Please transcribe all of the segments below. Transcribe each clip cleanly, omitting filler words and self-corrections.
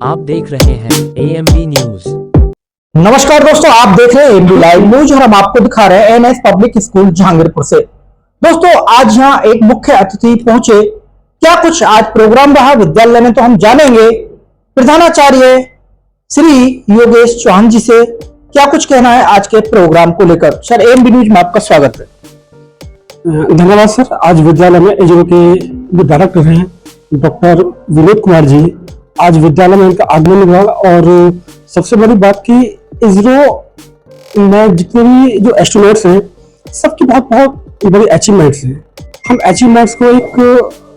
आप देख रहे हैं AMB न्यूज। नमस्कार दोस्तों, आप देख रहे हैं AMB लाइव न्यूज और हम आपको दिखा रहे हैं NS पब्लिक स्कूल जहांगीरपुर से। दोस्तों, आज यहाँ एक मुख्य अतिथि पहुंचे। क्या कुछ आज प्रोग्राम रहा विद्यालय में, तो हम जानेंगे प्रधानाचार्य श्री योगेश चौहान जी से क्या कुछ कहना है आज के प्रोग्राम को लेकर। सर, AMB न्यूज में आपका स्वागत है। धन्यवाद सर। आज विद्यालय में ISRO के जो डायरेक्टर हैं डॉक्टर विनोद कुमार जी, आज विद्यालय में इनका आगमन हुआ और सबसे बड़ी बात कि ISRO में जितने भी जो एस्ट्रोनॉट्स हैं सबकी बहुत बहुत बड़ी अचीवमेंट्स हैं। हम अचीवमेंट्स को एक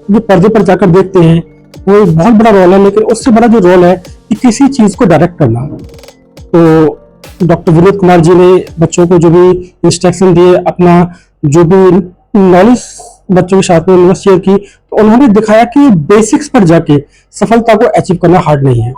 जो पर्दे पर जाकर देखते हैं वो एक बहुत बड़ा रोल है, लेकिन उससे बड़ा जो रोल है कि किसी चीज को डायरेक्ट करना। तो डॉक्टर विनोद कुमार जी ने बच्चों को जो भी इंस्ट्रक्शन दिए, अपना जो भी नॉलेज बच्चों के साथ में शेयर की, तो उन्होंने दिखाया कि बेसिक्स पर जाके सफलता को अचीव करना हार्ड नहीं है।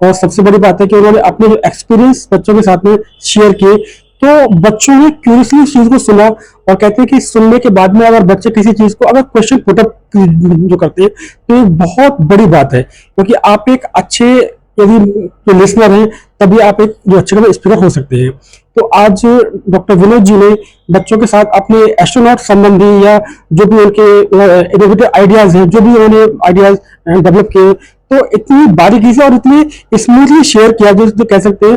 और सबसे बड़ी बात है कि उन्होंने अपने जो एक्सपीरियंस बच्चों के साथ में शेयर किए, तो बच्चों ने क्यूरियसली इस चीज को सुना और कहते हैं कि सुनने के बाद में अगर बच्चे किसी चीज को अगर क्वेश्चन पुटअप जो करते हैं तो ये बहुत बड़ी बात है, क्योंकि आप एक अच्छे यदि लिसनर हैं तभी आप एक जो अच्छे स्पीकर हो सकते हैं। तो आज डॉक्टर विनोद जी ने बच्चों के साथ अपने एस्ट्रोनॉट संबंधी या जो भी उनके इनोवेटिव आइडियाज हैं, जो भी उन्होंने आइडियाज डेवलप किए, तो इतनी बारीकी से और इतनी स्मूथली शेयर किया जो कह सकते हैं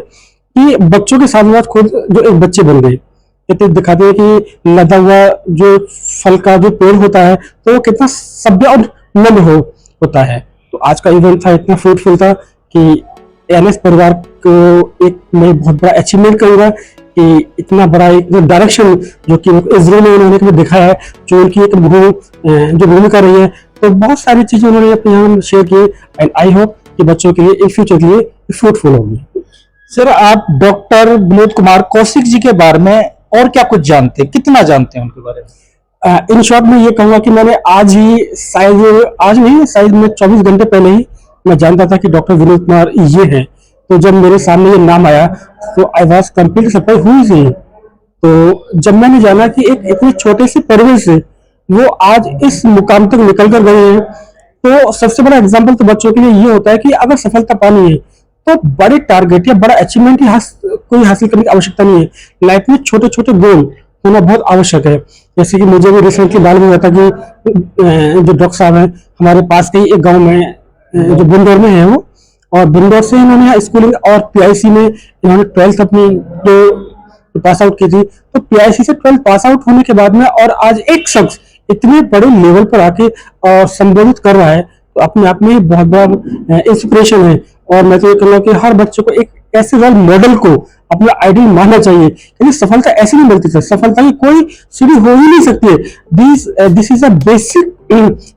कि बच्चों के साथ साथ खुद जो एक बच्चे बन गए। इतने दिखाते हैं कि लदा हुआ जो फल का जो पेड़ होता है तो वो कितना सभ्य और नम्र होता है। तो आज का इवेंट था इतना फ्रूटफुल था कि NS परिवार को एक मैं बहुत बड़ा अचीवमेंट करूंगा कि इतना बड़ा एक डायरेक्शन जो कि ISRO में उन्होंने दिखाया है, जो उनकी एक जो भूमिका रही है, तो बहुत सारी चीजें उन्होंने अपने यहाँ शेयर की एंड आई होप कि बच्चों के लिए एक फ्यूचर के लिए फ्रूटफुल होगी। सर, आप डॉक्टर विनोद कुमार कौशिक जी के बारे में और क्या कुछ जानते हैं, कितना जानते हैं उनके बारे में? इन शॉर्ट में ये कहूंगा कि मैंने आज मैं 24 घंटे पहले ही मैं जानता था कि डॉक्टर विनोद कुमार ये हैं। तो जब मेरे सामने ये नाम आया तो आई वॉज कंप्लीट सरप्राइज हुई थी। तो जब मैंने जाना कि एक इतने छोटे से परिवेश से वो आज इस मुकाम तक निकल कर गए हैं, तो सबसे बड़ा एग्जाम्पल तो बच्चों के लिए ये होता है कि अगर सफलता पानी है तो बड़े टारगेट या बड़ा अचीवमेंट कोई हासिल करने की आवश्यकता नहीं है। लाइफ में छोटे छोटे गोल होना बहुत आवश्यक है। जैसे कि मुझे भी रिसेंटली मालूम हुआ था कि जो डॉक्टर साहब हैं हमारे पास के एक गाँव में जो बुंदौर में है वो, और बुंदौर से इन्होंने स्कूलिंग और PIC में इन्होंने 12th अपनी जो पास आउट की थी। तो PIC से 12th पास आउट होने के बाद में और आज एक शख्स इतने बड़े लेवल पर आके और संबोधित कर रहा है, तो अपने आप में बहुत बड़ा इंस्पिरेशन है। और मैं तो ये कहूँगा कि हर बच्चे को एक ऐसे रोल मॉडल को अपना आइडियल मानना चाहिए, क्योंकि सफलता ऐसे नहीं मिलती है। सफलता की कोई सीढ़ी हो ही नहीं सकती है। This is a basic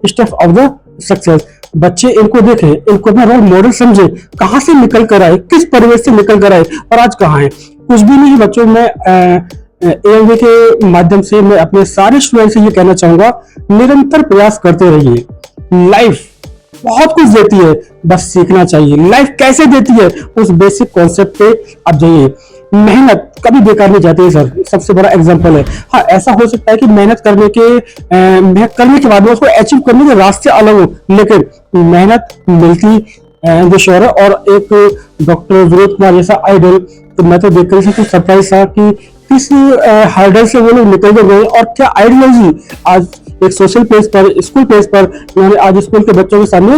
step of the success. बच्चे इनको देखें, इनको अपना रोल मॉडल समझे, कहाँ से निकल कर आए, किस परिवेश से निकल कर आए और आज कहाँ है। कुछ भी नहीं बच्चों में AMB के माध्यम से मैं अपने सारे स्टूडेंट से ये कहना चाहूंगा, निरंतर प्रयास करते रहिए। लाइफ बहुत कुछ देती है, बस सीखना चाहिए। लाइफ कैसे देती है उस बेसिक कॉन्सेप्ट पे आप जाइए। मेहनत कभी बेकार नहीं जाती है सर, सबसे बड़ा एग्जांपल है। हाँ, ऐसा हो सकता है कि मेहनत करने के बाद में उसको अचीव करने के रास्ते अलग हो, लेकिन मेहनत मिलती जो श्योर है। और एक डॉक्टर विनोद कुमार जैसा आइडल, तो मैं तो देखकर तो सरप्राइज था कि किस हर्डल से वो लोग निकल गए और क्या आइडियोलॉजी आज एक सोशल पेज पर, स्कूल पेज पर उन्होंने आज स्कूल के बच्चों के सामने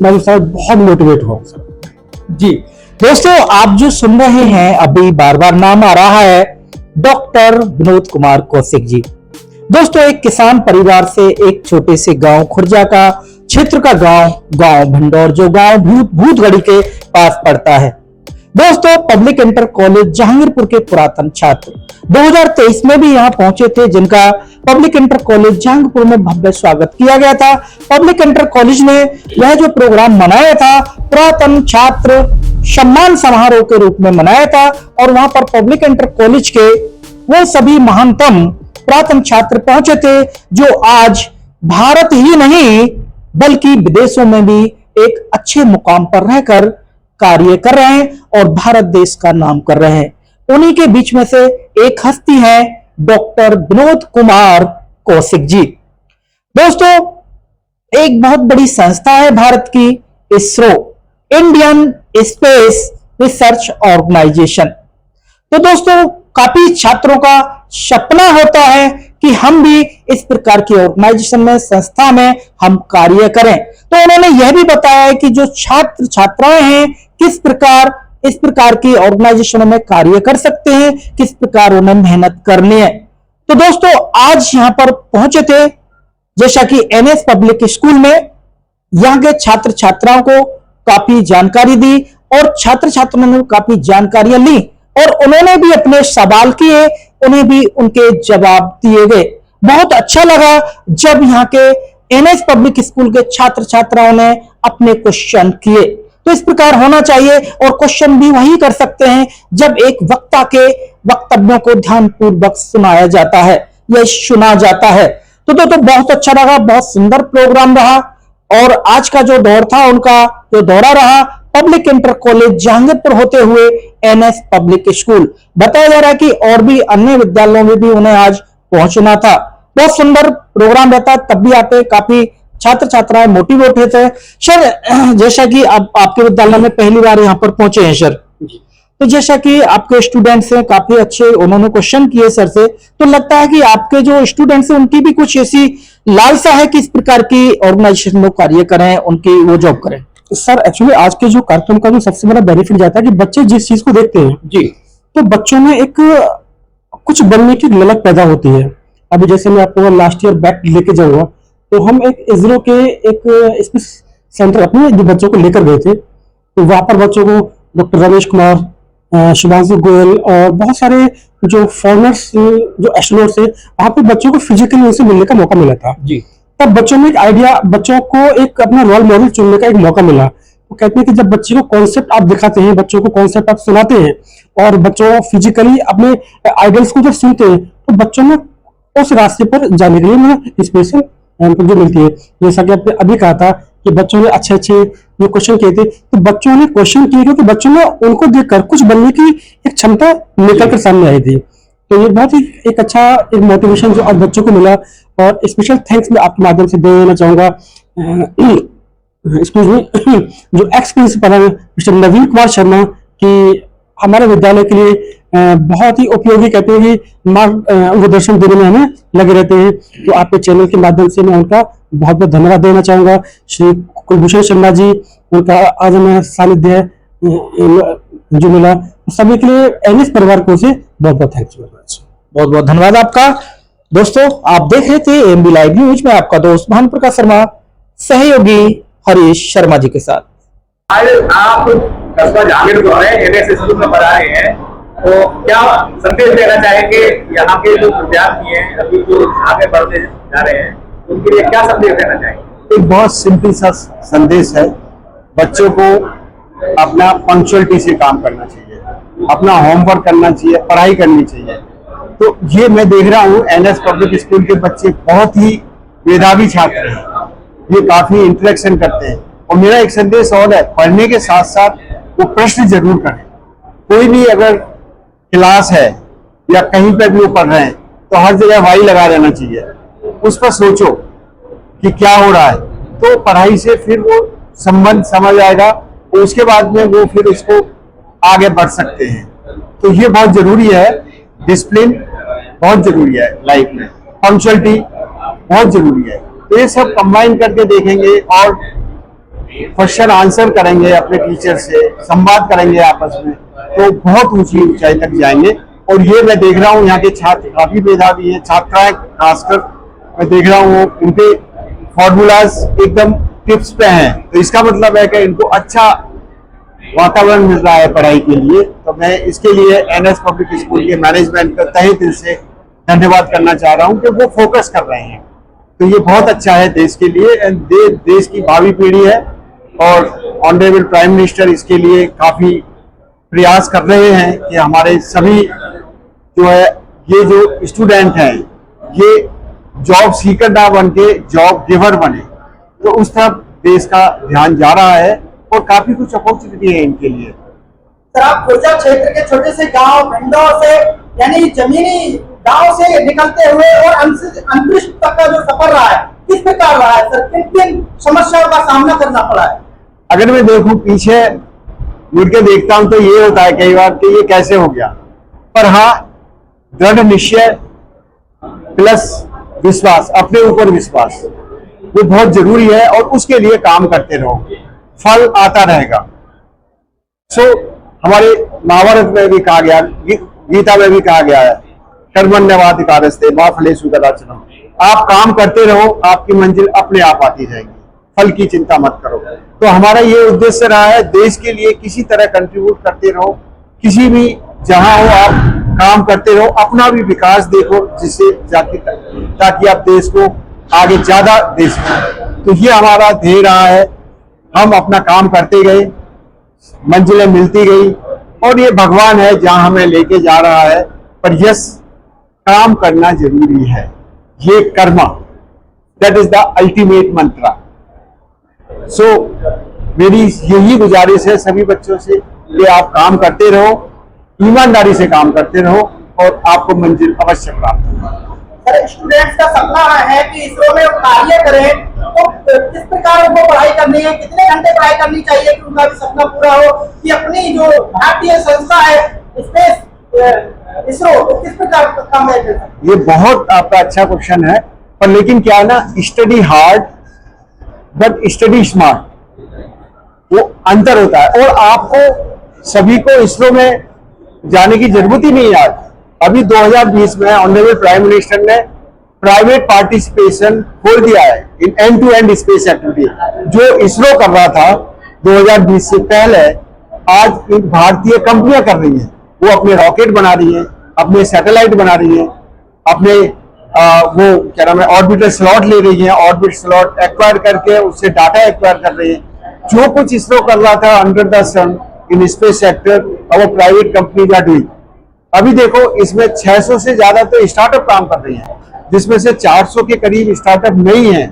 मैं बहुत मोटिवेट हुआ जी। दोस्तों, आप जो सुन रहे हैं अभी बार बार नाम आ रहा है डॉक्टर विनोद कुमार कौशिक जी। दोस्तों, एक किसान परिवार से एक छोटे से गांव खुर्जा का क्षेत्र का गांव भंडौर, जो गांव भूतगढ़ी के पास पड़ता है। दोस्तों, पब्लिक इंटर कॉलेज जहांगीरपुर के पुरातन छात्र 2023 में भी यहाँ पहुंचे थे, जिनका पब्लिक इंटर कॉलेज जहांगीरपुर में भव्य स्वागत किया गया था। पब्लिक इंटर कॉलेज ने यह जो प्रोग्राम मनाया था पुरातन छात्र सम्मान समारोह के रूप में मनाया था, और वहां पर पब्लिक इंटर कॉलेज के वो सभी महानतम पुरातन छात्र पहुंचे थे, जो आज भारत ही नहीं बल्कि विदेशों में भी एक अच्छे मुकाम पर रहकर कार्य कर रहे हैं और भारत देश का नाम कर रहे हैं। उन्हीं के बीच में से एक हस्ती है डॉक्टर विनोद कुमार कौशिक जी। दोस्तों, एक बहुत बड़ी संस्था है भारत की ISRO, Indian Space Research Organisation. तो दोस्तों काफी छात्रों का सपना होता है कि हम भी इस प्रकार की ऑर्गेनाइजेशन में, संस्था में हम कार्य करें। तो उन्होंने यह भी बताया है कि जो छात्र छात्राएं हैं किस प्रकार इस प्रकार की ऑर्गेनाइजेशनों में कार्य कर सकते हैं, किस प्रकार उन्हें मेहनत करनी है। तो दोस्तों आज यहां पर पहुंचे थे जैसा कि एनएस पब्लिक स्कूल में, यहां के छात्र छात्राओं को काफी जानकारी दी और छात्र छात्राओं ने काफी जानकारियां ली और उन्होंने भी अपने सवाल किए, उन्हें भी उनके जवाब दिए गए। बहुत अच्छा लगा जब यहाँ के एनएस पब्लिक स्कूल के छात्र छात्राओं ने अपने क्वेश्चन किए। तो इस प्रकार होना चाहिए और क्वेश्चन भी वही कर सकते हैं जब एक वक्ता के वक्तव्यों को ध्यानपूर्वक सुनाया जाता है या सुना जाता है। तो बहुत अच्छा लगा, बहुत सुंदर प्रोग्राम रहा। और आज का जो दौर था, उनका जो दौरा रहा पब्लिक इंटर कॉलेज जहांगीरपुर होते हुए एनएस पब्लिक स्कूल, बताया जा रहा है कि और भी अन्य विद्यालयों में भी उन्हें आज पहुंचना था। बहुत सुंदर प्रोग्राम रहता, तब भी आते, काफी छात्र छात्राएं मोटिवेट होते हैं। सर जैसा कि आप आपके विद्यालय में पहली बार यहाँ पर पहुंचे हैं सर, तो जैसा कि आपके स्टूडेंट्स हैं काफी अच्छे, उन्होंने क्वेश्चन किए सर से, तो लगता है कि आपके जो स्टूडेंट्स हैं उनकी भी कुछ ऐसी लालसा है कि इस प्रकार की ऑर्गेनाइजेशन में कार्य करें, उनकी वो जॉब करें। सर एक्चुअली आज के जो कार्यक्रम का जो सबसे बड़ा बेनिफिट जाता है कि बच्चे जिस चीज को देखते हैं जी, तो बच्चों में एक कुछ बनने की ललक पैदा होती है। अभी जैसे मैं आपको लास्ट ईयर बैक लेके जाऊंगा, तो हम एक इसरो के एक स्पेस सेंटर अपने जो बच्चों को लेकर गए थे, तो वहां पर बच्चों को डॉक्टर रमेश कुमार, शुभांशु गोयल और बहुत सारे जो फॉरेनर्स जो एस्ट्रोनॉट्स थे, वहां पे बच्चों को फिजिकली उनसे मिलने का मौका मिला था जी। तब बच्चों में एक आइडिया, बच्चों को एक अपना रोल मॉडल चुनने का एक मौका मिला। तो कहते हैं कि जब बच्चे को कॉन्सेप्ट आप दिखाते हैं, बच्चों को कॉन्सेप्ट आप सुनाते हैं और बच्चों फिजिकली अपने आइडल्स को जब सुनते हैं, तो बच्चों में उस रास्ते पर जाने के लिए इंस्पिरेशन जो मिलती है। जैसा कि आपने अभी कहा था कि बच्चों ने अच्छे अच्छे जो क्वेश्चन किए थे, तो बच्चों ने क्वेश्चन किए क्योंकि बच्चों में उनको देखकर कुछ बनने की एक क्षमता निकल कर सामने आई थी। तो ये बहुत ही एक अच्छा एक मोटिवेशन जो आज बच्चों को मिला। और स्पेशल थैंक्स मैं आपके माध्यम से देना चाहूंगा स्कूल में जो एक्स प्रिंसिपल है मिस्टर नवीन कुमार शर्मा, कि हमारे विद्यालय के लिए बहुत ही उपयोगी, कहते हैं कि मार्गदर्शन देने में हमें लगे रहते हैं। तो आपके चैनल के माध्यम से मैं उनका बहुत बहुत धन्यवाद देना चाहूंगा। श्री कुलभूषण शर्मा जी, उनका आज हमें सानिध्य जो मिला, सभी के लिए एनएस परिवार को से बहुत बहुत थैंक्स। बहुत बहुत धन्यवाद आपका। दोस्तों आप देख रहे थे एएमबी लाइव न्यूज में आपका दोस्त भानु प्रकाश शर्मा, सहयोगी हरीश शर्मा जी के साथ। आज आप कस्बा जहांगीरपुर में एनएस स्कूल में पढ़ा रहे हैं, तो क्या संदेश देना चाहेंगे यहाँ के जो विद्यार्थी हैं, अभी जो आगे बढ़ते जा रहे हैं, उनके लिए क्या संदेश देना चाहेंगे? एक बहुत सिंपल सा संदेश है, बच्चों को अपना पंक्चुअलिटी से काम करना चाहिए, अपना होमवर्क करना चाहिए, पढ़ाई करनी चाहिए। तो ये मैं देख रहा हूँ एनएस पब्लिक स्कूल के बच्चे बहुत ही मेधावी छात्र हैं, ये काफी इंटरेक्शन करते हैं। और मेरा एक संदेश और है, पढ़ने के साथ साथ वो प्रश्न जरूर करें। कोई भी अगर क्लास है या कहीं पर भी वो पढ़ रहे हैं, तो हर जगह वाई लगा देना चाहिए, उस पर सोचो कि क्या हो रहा है, तो पढ़ाई से फिर वो संबंध समझ आएगा और उसके बाद में वो फिर उसको आगे बढ़ सकते हैं। तो ये बहुत जरूरी है, डिसिप्लिन बहुत जरूरी है लाइफ में, पंक्चुअलिटी बहुत जरूरी है। तो ये सब कंबाइन करके देखेंगे और क्वेश्चन आंसर करेंगे, अपने टीचर से संवाद करेंगे आपस में, तो बहुत ऊंची ऊंचाई तक जाएंगे। और ये मैं देख रहा हूँ यहाँ के छात्र काफी मेधावी हैं, छात्राएं खासकर मैं देख रहा हूँ उनके फॉर्मूलाज एकदम टिप्स पे हैं। तो इसका मतलब है कि इनको अच्छा वातावरण मिल रहा है पढ़ाई के लिए। तो मैं इसके लिए एनएस पब्लिक स्कूल के मैनेजमेंट का तहे दिल से धन्यवाद करना चाह रहा हूँ कि वो फोकस कर रहे हैं। तो ये बहुत अच्छा है देश के लिए, देश की भावी पीढ़ी है और ऑनरेबल प्राइम मिनिस्टर इसके लिए काफी प्रयास कर रहे हैं कि हमारे सभी जो है ये जो स्टूडेंट हैं ये जॉब सीकर ना बन के जॉब गिवर बने। तो उस तरफ देश का ध्यान जा रहा है और काफी कुछ अपॉर्चुनिटी है इनके लिए। सर आप खुर्जा क्षेत्र के छोटे से गांव भिंडों से यानी जमीनी गांव से निकलते हुए और अंतरिक्ष तक का जो सफर रहा है किस प्रकार रहा है सर, किन किन समस्याओं का सामना करना पड़ा है? अगर मैं देखूं पीछे मुड़ के देखता हूं तो ये होता है कई बार कि ये कैसे हो गया। पर हाँ, दृढ़ निश्चय प्लस विश्वास, अपने ऊपर विश्वास, वो बहुत जरूरी है और उसके लिए काम करते रहो, फल आता रहेगा। सो हमारे महाभारत में भी कहा गया, गीता में भी कहा गया है, कर्मण्यवाधिकारस्ते मा फलेषु कदाचन। आप काम करते रहो, आपकी मंजिल अपने आप आती जाएगी, फल की चिंता मत करो। तो हमारा ये उद्देश्य रहा है, देश के लिए किसी तरह कंट्रीब्यूट करते रहो, किसी भी जहां हो आप काम करते रहो, अपना भी विकास देखो, जिससे ताकि आप देश को आगे ज्यादा दे सकें। तो ये हमारा ध्येय रहा है, हम अपना काम करते गए, मंजिलें मिलती गई, और ये भगवान है जहां हमें लेके जा रहा है। पर यस, काम करना जरूरी है, ये karma, that is the ultimate mantra. So मेरी यही गुजारिश है सभी बच्चों से कि आप काम करते रहो, ईमानदारी से काम करते रहो, और आपको मंजिल अवश्य प्राप्त होगा। सर, स्टूडेंट्स का सपना है कि इसरो में कार्य करें, तो किस प्रकार उनको पढ़ाई करनी है, कितने घंटे पढ़ाई करनी चाहिए कि उनका भी सपना पूरा हो, कि अपनी जो भारतीय संस्था है स्पेस इसरो, तो किस प्रकार काम है? ये बहुत आपका अच्छा क्वेश्चन है, पर लेकिन क्या है ना, study hard but study smart, वो अंतर होता है। और आपको सभी को इसरो में जाने की जरूरत ही नहीं है। अभी 2020 में ऑनरेबल प्राइम मिनिस्टर ने प्राइवेट पार्टिसिपेशन खोल दिया है in end to end space activity. जो इसरो कर रहा था 2020 से पहले, आज एक भारतीय कंपनियां कर रही हैं। वो अपने रॉकेट बना रही हैं, अपने सैटेलाइट बना रही हैं, अपने वो क्या नाम है, ऑर्बिटर स्लॉट ले रही हैं, ऑर्बिट स्लॉट एक्वायर करके उससे डाटा एक्वायर कर रही हैं। जो कुछ इसरो कर रहा था under the sun in space sector, और प्राइवेट कंपनीज आर डूइंग। अभी देखो, इसमें 600 से ज्यादा तो स्टार्टअप काम कर रही हैं, जिसमें से 400 के करीब स्टार्टअप नहीं है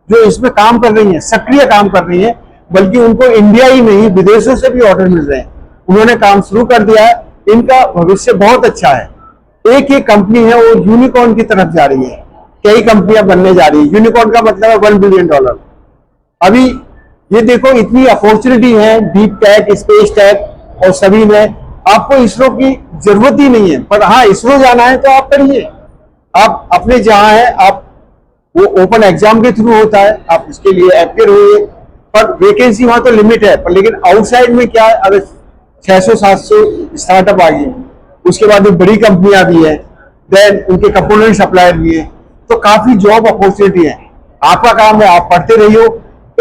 जो इसमें काम कर रही हैं, सक्रिय काम कर रही हैं। बल्कि उनको इंडिया ही नहीं, विदेशों से भी ऑर्डर मिल रहे हैं। उन्होंने काम शुरू कर दिया है, इनका भविष्य बहुत अच्छा है। एक ही कंपनी है, वो यूनिकॉर्न की तरफ जा रही है, कई कंपनियां बनने जा रही है। यूनिकॉर्न का मतलब है $1 बिलियन। अभी ये देखो, इतनी अपॉर्चुनिटी है, डीप टेक, स्पेस टेक और सभी में। आपको इसरो की जरूरत ही नहीं है, पर हाँ, इसरो जाना है तो आप करिए। आप अपने जहां है, आप वो ओपन एग्जाम के थ्रू होता है, आप उसके लिए एक्टिव होइए। पर वैकेंसी वहां तो लिमिट है, पर लेकिन आउटसाइड में क्या है, अगर 600-700 स्टार्टअप आ गए, उसके बाद एक बड़ी कंपनियां भी है, देन उनके कंपोनेंट सप्लायर भी है, तो काफी जॉब अपॉर्चुनिटी है। आपका काम है, आप पढ़ते रहिए,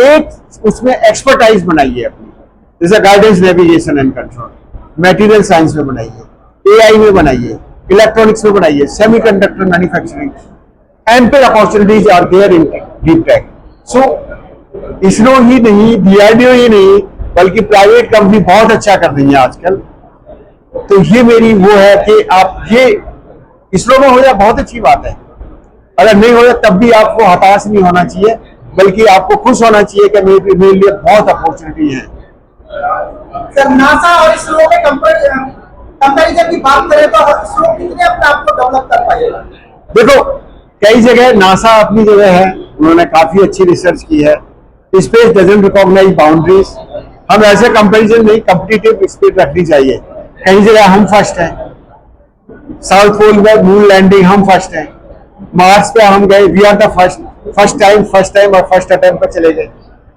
एक उसमें एक्सपर्टाइज बनाइए अपनी, जैसे guidance, navigation and control, material science में बनाइए, एआई में बनाइए, इलेक्ट्रॉनिक्स में बनाइए, semiconductor manufacturing, ample opportunities are there in deep tech. So ISRO ही नहीं, डीआरडीओ ही नहीं, बल्कि प्राइवेट कंपनी बहुत अच्छा कर रही है आजकल। तो ये मेरी वो है कि आप ये इसरो में हो जाए, बहुत अच्छी बात है। अगर नहीं हो जाए तब भी आपको हताश नहीं होना चाहिए, बल्कि आपको खुश होना चाहिए कि मेरे लिए बहुत अपॉर्चुनिटी है। सर, नासा और इसरो के कंपैरिजन की बात करें तो इसरो कितने अपने आप को डेवलप कर पाएगा? देखो, कई जगह नासा अपनी जगह है, उन्होंने काफी अच्छी रिसर्च की है। Space doesn't recognise boundaries. हम ऐसे कंपैरिजन नहीं, कॉम्पिटिटिव स्पिरिट रखनी चाहिए। कई जगह हम फर्स्ट हैं, साउथ पोल में मून लैंडिंग हम फर्स्ट हैं, मार्स पे हम गए, we are the first time और फर्स्ट अटेम्प्ट पर चले गए।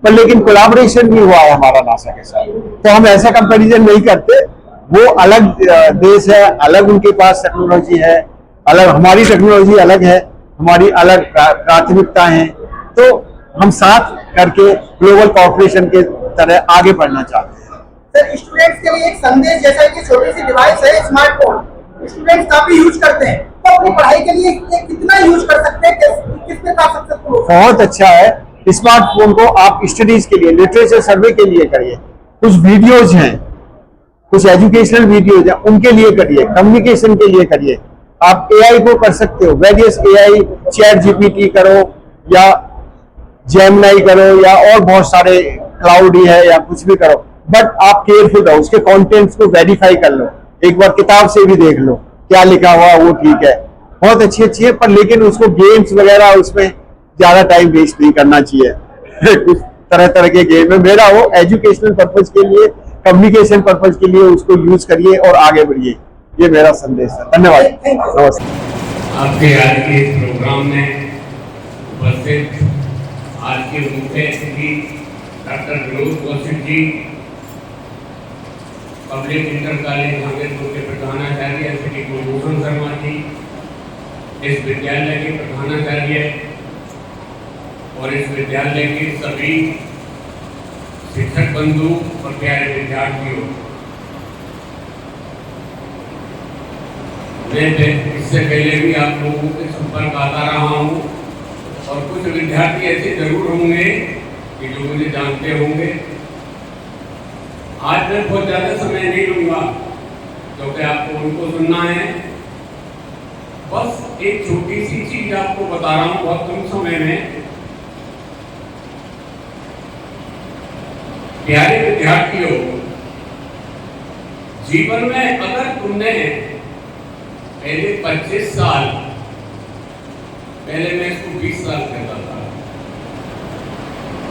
पर लेकिन कोलैबोरेशन भी हुआ है हमारा नासा के साथ, तो हम ऐसा कंपैरिजन नहीं करते। वो अलग देश है, अलग उनके पास टेक्नोलॉजी है, अलग हमारी टेक्नोलॉजी अलग है, हमारी अलग प्राथमिकता है। तो हम साथ करके ग्लोबल कॉर्पोरेशन के तरह आगे बढ़ना चाहते हैं। सर, स्टूडेंट्स के लिए एक संदेश, जैसा कि छोटी सी डिवाइस है स्मार्टफोन, स्टूडेंट्स काफी यूज करते हैं, तो अपनी पढ़ाई के लिए कितना यूज कर सकते हैं, किस प्रकार सक्सेसफुल हो? बहुत अच्छा है। स्मार्टफोन को आप स्टडीज के लिए, लिटरेचर सर्वे के लिए करिए। कुछ वीडियोज हैं, कुछ एजुकेशनल वीडियोज हैं, उनके लिए करिए, कम्युनिकेशन के लिए करिए। आप एआई को कर सकते हो, वेरियस एआई, चैट जीपीटी करो या जेमिनी करो या और बहुत सारे क्लाउडी है या कुछ भी करो, बट आप केयरफुल रहो, उसके कंटेंट्स को वेरीफाई कर लो, एक बार किताब से भी देख लो क्या लिखा हुआ वो ठीक है, बहुत अच्छी है। पर लेकिन उसको गेम्स वगैरह उसमें ज्यादा टाइम वेस्ट नहीं करना चाहिए कुछ तरह तरह के गेम है। मेरा वो एजुकेशनल पर्पज के लिए, कम्युनिकेशन पर्पज के लिए उसको यूज करिए और आगे बढ़िए, ये मेरा संदेश है। धन्यवाद, नमस्कार। आपके आज के इस प्रोग्राम में उपस्थित आज के मुख्य अतिथि doctor Vinod Kaushik ji, public inter college Hamirpur के प्रधानाचार्य श्री कुलभूषण शर्मा जी, इस विद्यालय के प्रधानाचार्य और इस विद्यालय के सभी शिक्षक बंधु और प्यारे विद्यार्थियों, मैं इससे पहले भी आप लोगों के संपर्क आता रहा हूँ और कुछ विद्यार्थी ऐसे जरूर होंगे कि जो मुझे जानते होंगे। आज मैं बहुत ज्यादा समय नहीं लूंगा क्योंकि आपको उनको सुनना है। बस एक छोटी सी चीज आपको बता रहा हूँ बहुत कम समय में। प्यारे विद्यार्थियों, जीवन में अगर तुमने पहले 25 साल, पहले मैं इसको 20 साल कहता था,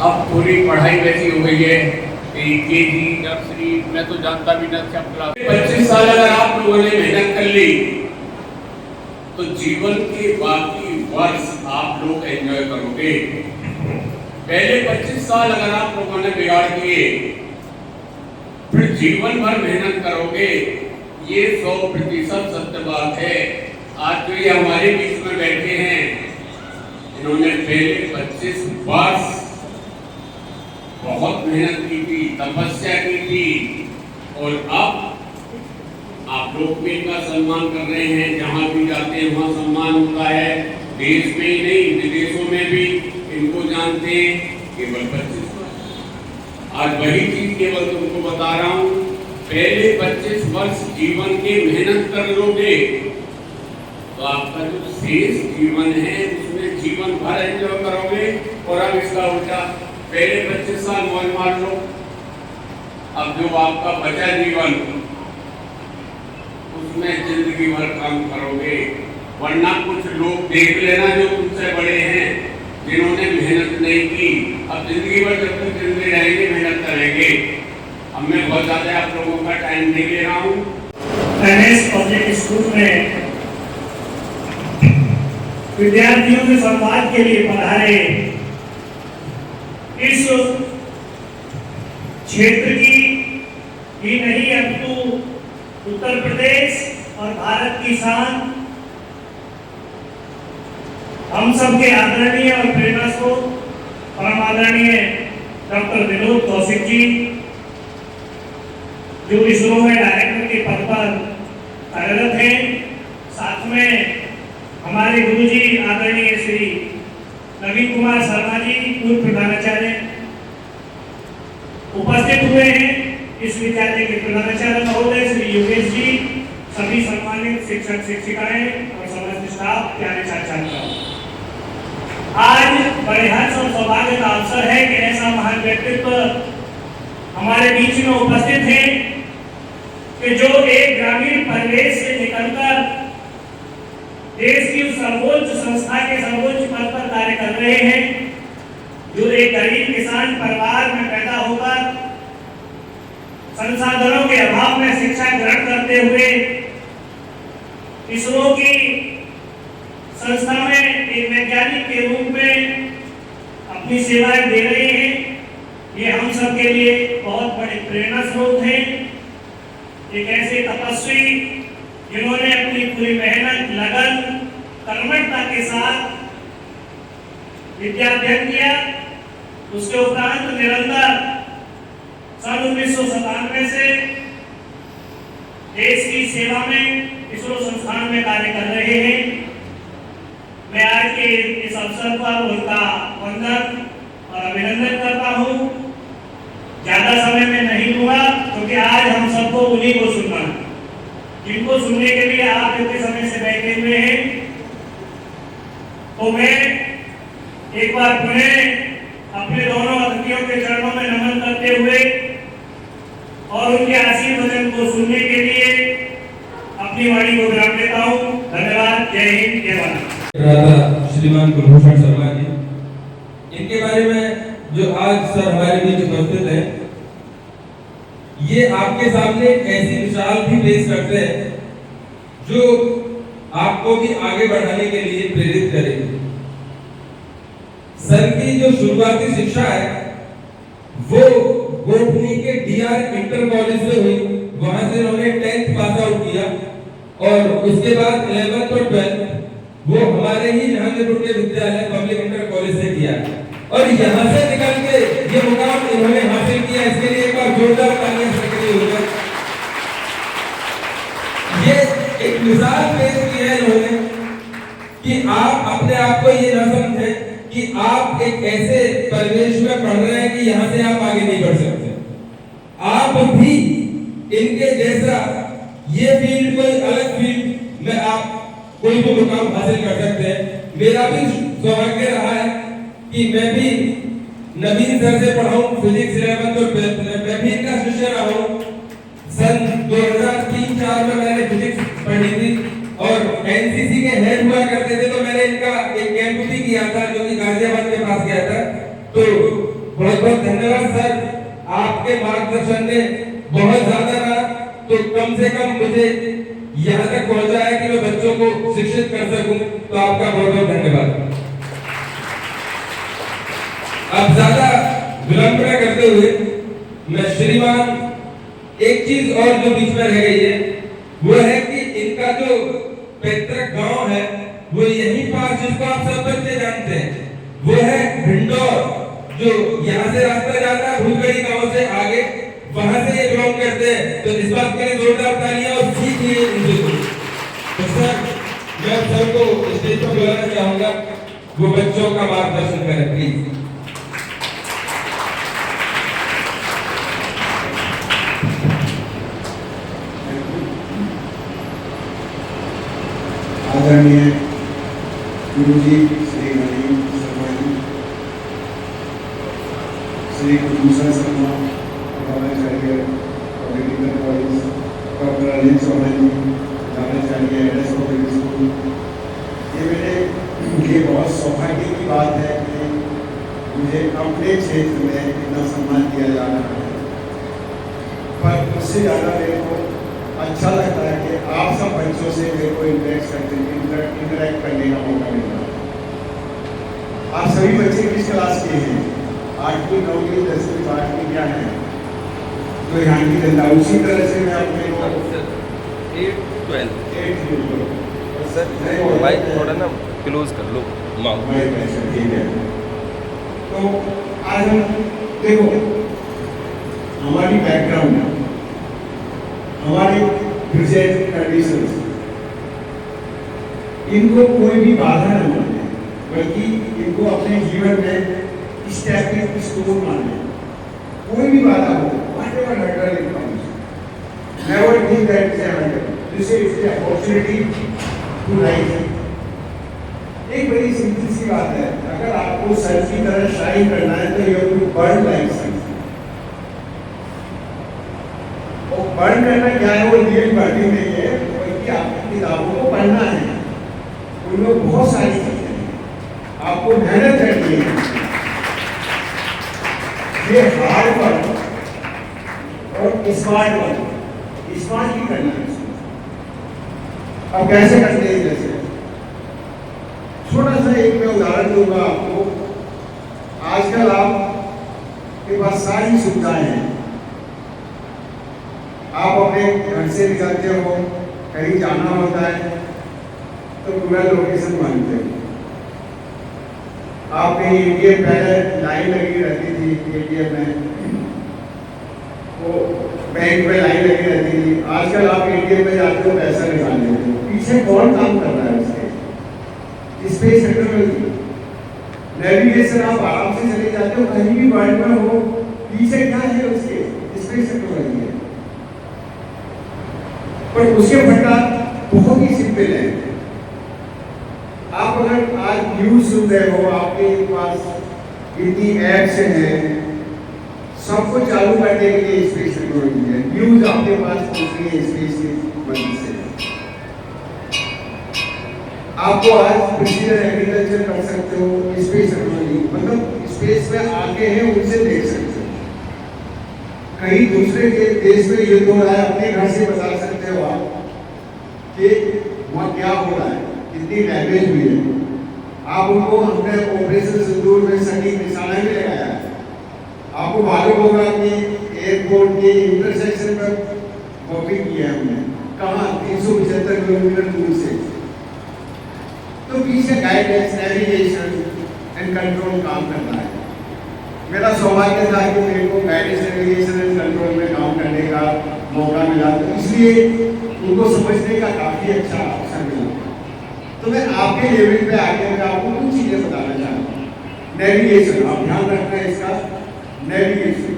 अब थोड़ी पढ़ाई वैसी हो गई है, केजी नर्सरी मैं तो जानता भी न था क्लास। 25 साल अगर आप लोगों ने मेहनत कर ली तो जीवन के बाकी वर्ष आप लोग एंजॉय करोगे। पहले 25 साल अगर आप लोगों ने बिगाड़ दिए फिर जीवन भर मेहनत करोगे, ये 100% सत्य बात है। आज जो ये हमारे बीच में बैठे हैं, इन्होंने पहले 25 वर्ष बहुत मेहनत की थी, तपस्या की थी और अब आप लोग भी इनका सम्मान कर रहे हैं। जहाँ भी जाते हैं वहाँ सम्मान होता है, देश में ही नहीं विदेशों में भी इनको जानते हैं। केवल 25 वर्ष, आज वही चीज केवल तुमको बता रहा हूँ। पहले 25 वर्ष जीवन की मेहनत कर लोगे तो आपका जो शेष जीवन है उसमें जीवन भर एंजॉय करोगे। और अब इसका उल्टा, पहले 25 साल मौज मार लो, अब जो आपका बचा जीवन उसमें जिंदगी भर काम करोगे। वरना कुछ लोग देख लेना जो तुमसे बड़े हैं, जिन्होंने मेहनत नहीं की, अब जिंदगी भर जब तक जिंदगी रहेंगे मेहनत करेंगे। अब मैं बहुत ज्यादा आप लोगों का टाइम नहीं ले रहा हूँ। एनएस पब्लिक स्कूल में विद्यार्थियों के संवाद के लिए पधारे इस क्षेत्र की ही नहीं अपितु उत्तर प्रदेश और भारत की शान, हम सबके आदरणीय और प्रेरणा स्रोत परम आदरणीय डॉक्टर विनोद कौशिक जी, जो इसरो में डायरेक्टर के पद पर कार्यरत हैं। साथ में हमारे गुरुजी आदरणीय श्री नवीन कुमार शर्मा जी, पूर्व प्रधानाचार्य उपस्थित हुए हैं। इस विद्यालय के प्रधानाचार्य महोदय श्री योगेश जी, सभी सम्मानित शिक्षक शिक्षिकाएं और समस्त स्टाफ, प्यारे छात्र छात्राओं, आज बड़े हर्ष और सौभाग्य का अवसर है कि ऐसा महान व्यक्तित्व हमारे बीच में उपस्थित है कि जो एक ग्रामीण परिवेश से निकलकर देश की सर्वोच्च संस्था के सर्वोच्च पद पर कार्य कर रहे हैं, जो एक गरीब किसान परिवार में पैदा होकर संसाधनों के अभाव में शिक्षा ग्रहण करते हुए इसरो की संस्था में एक वैज्ञानिक के रूप में अपनी सेवाएं दे रहे हैं। ये हम सब के लिए बहुत बड़े प्रेरणा स्रोत हैं। एक ऐसे तपस्वी जिन्होंने अपनी पूरी मेहनत, लगन, कर्मठता के साथ विद्या अध्ययन किया, उसके उपरांत निरंतर सन 1997 से देश की सेवा में इसरो संस्थान में कार्य कर रहे हैं। मैं आज के इस अवसर पर उनका वंदन और अभिनंदन करता हूँ। ज्यादा समय में नहीं लूंगा क्योंकि आज हम सबको उन्हीं को सुनना है, जिनको सुनने के लिए आप इतने समय से बैठे हुए हैं। तो मैं एक बार पुनः अपने दोनों अतिथियों के चरणों में नमन करते हुए और उनके आशीर्वचन को सुनने के लिए अपनी वाणी को विराम देता हूँ। धन्यवाद। जय हिंद, जय भारत। श्रीमान कुलभूषण शर्मा जी, इनके बारे में जो आज सर हमारे बीच उपस्थित हैं, ये आपके सामने एक ऐसी मिसाल भी पेश करते हैं जो आपको भी आगे बढ़ाने के लिए प्रेरित करेगी। सर की जो शुरुआती शिक्षा है वो गोठनी के डीआर इंटर कॉलेज से हुई, वहां से उन्होंने 10th पास आउट किया और उसके बाद 11th और 12th वो हमारे ही जहांगीरपुर के विद्यालय पब्लिक इंटर कॉलेज से किया और यहाँ से निकल के ये मुकाम इन्होंने हासिल किया। इसके लिए एक बार जोरदार तालियां सरकारी होकर। ये एक मिसाल पेश की है इन्होंने कि आप अपने आप को ये न समझें कि आप एक ऐसे परिवेश में पढ़ रहे हैं कि यहाँ से आप आगे नहीं बढ़ सकते। आप भी इनके जैसा ये फील्ड कोई अलग फील्ड में आप कोई भी मुकाम हासिल कर सकते हैं। मेरा भी सौभाग्य रहा है कि मैं भी नवीन सर से पढ़ा हूँ फिजिक्स 11th और 12th में, मैं भी इनका शिष्य रहा हूँ। सन 2003-4 में मैंने फिजिक्स पढ़ी थी और एनसीसी के हेड हुआ करते थे, तो मैंने इनका एक कैंप भी किया था जो कि गाजियाबाद के पास गया था। तो बहुत बहुत धन्यवाद सर, आपके मार्गदर्शन ने बहुत ज्यादा रहा, तो कम से कम मुझे यहाँ तक पहुँचा है कि मैं बच्चों को शिक्षित कर सकूं, तो आपका बहुत बहुत धन्यवाद। अब ज्यादा विलंब न करते हुए मैं श्रीमान एक चीज और जो बीच में रह गई है वो है कि इनका जो पैतृक गांव है वो यहीं पास, जिसको आप सब बच्चे जानते हैं, वो है भिंडौर, जो यहाँ से रास्ता जाता है भूलगढ़ी गांव से आगे, वहां से ये बिलोंग करते हैं। तो इस बात के लिए जोरदार तालियां और सीखिए इनसे। तो सर मैं सर को स्टेज पर बुलाना चाहूंगा, वो बच्चों का मार्गदर्शन करें प्लीज। आदरणीय गुरुजी श्री नवीन शर्मा जी, श्री कुलभूषण शर्मा प्रधानाचार्य political college, doctor Anil Chauhan ji प्रधानाचार्य एनएस पब्लिक स्कूल, ये मेरे लिए बहुत सौभाग्य की बात है कि मुझे अपने क्षेत्र में इतना सम्मान दिया जा रहा है। पर उससे ज़्यादा मेरे को अच्छा लगता है कि आप सब बच्चों से मेरे को इंटरेक्ट करने का मौका मिल रहा है। आप सभी बच्चे किस क्लास के हैं? 8वीं 9वीं 10वीं 12वीं क्या है तो यहाँ की जनता, उसी तरह से मैं अपने को 8 भाई थोड़ा ना क्लोज कर लो ठीक है। तो आज हम देखो हमारी बैकग्राउंड, हमारे प्रेजेंट कंडीशंस, इनको कोई भी बाधा न माने, बल्कि इनको अपने जीवन में स्टेपिंग स्टोन माने। कोई भी बाधा हो, whatever hurdle it comes, never think that it's a hurdle. This is the opportunity to rise. एक बड़ी सिंपल सी बात है, अगर आपको सर की तरह शाइन करना है तो you have to burn like sun. और बर्न करना क्या है? वो रियल बर्निंग नहीं है, बल्कि आपकी किताबों को पढ़ना है। उनमें बहुत सारी चीजें हैं, आपको मेहनत करनी है। ये हार्ड वर्क और स्मार्ट वर्क, स्मार्ट ही करना है। अब कैसे करते हैं? जैसे छोटा सा एक मैं उदाहरण दूंगा आपको। आजकल आपके पास सारी सुविधाएं हैं, आप अपने घर से निकलते हो, कहीं जाना होता है तो गूगल लोकेशन मांगते हो। आप कहीं एटीएम, पहले लाइन लगी रहती थी एटीएम में, वो बैंक में लाइन लगी रहती थी। आजकल आप एटीएम में जाते हो, पैसा निकाल लेते हो। पीछे कौन काम कर रहा है उसके? स्पेस टेक्नोलॉजी, नेविगेशन, आप आराम से चले जाते हो कहीं भी वर्ल्ड में हो। पीछे क्या है उसके? स्पेस टेक्नोलॉजी है। पर उसके फंडा बहुत ही सिंपल है। आप अगर आज न्यूज सुन रहे हो, आपके पास इतनी ऐप्स हैं, सबको चालू करने के लिए स्पेस टेक्नोलॉजी है। न्यूज आपके पास पहुंच रही है स्पेस की मदद से। आपको आज प्रिसीजन एग्रीकल्चर कर सकते हो स्पेस टेक्नोलॉजी, मतलब स्पेस में आके हैं उनसे देख सकते हो। कहीं दूसरे देश में युद्ध हो रहा है, अपने घर से बता सकते हो आप कि वहाँ क्या हो रहा है, कितनी डैमेज हुई है। आप उनको हमने ऑपरेशन सिंदूर में सटीक निशाना भी लगाया है। आपको मालूम होगा कि एयरपोर्ट के इंटरसेक्शन पर बॉम्बिंग किया है हमने, कहाँ 375 किलोमीटर दूर से। तो पीछे गाइडेंस, नेविगेशन एंड कंट्रोल काम करना है। मेरा सौभाग्य था कि मेरे को गाइडेंस, नेविगेशन एंड कंट्रोल में काम करने का मौका मिला, तो इसलिए उनको समझने का काफी अच्छा अवसर मिला। तो मैं आपके लेवल पे आके मैं आपको कुछ चीजें बताना चाहता हूँ। नेविगेशन, आप ध्यान रखना है इसका। नेविगेशन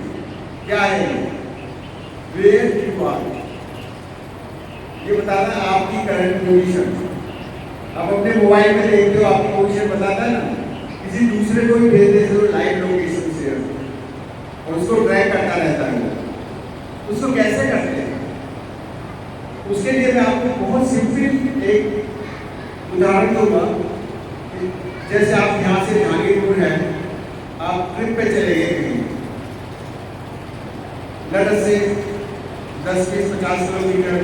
क्या है? वेयर यू आर, ये बताना है आपकी करंट पोजीशन। आप अपने मोबाइल में देखते हो, आपकी पोजीशन बताता है ना। किसी दूसरे को भी भेज देते हो लाइव लोकेशन शेयर, और उसको ट्रैक करता रहता है। उसको कैसे करते हैं? उसके लिए मैं आपको बहुत सिंपल एक उदाहरण दूंगा। जैसे आप यहाँ से जहांगीरपुर है, आप ट्रिप पे चले गए कहीं, लड़क से 10-20-50 किलोमीटर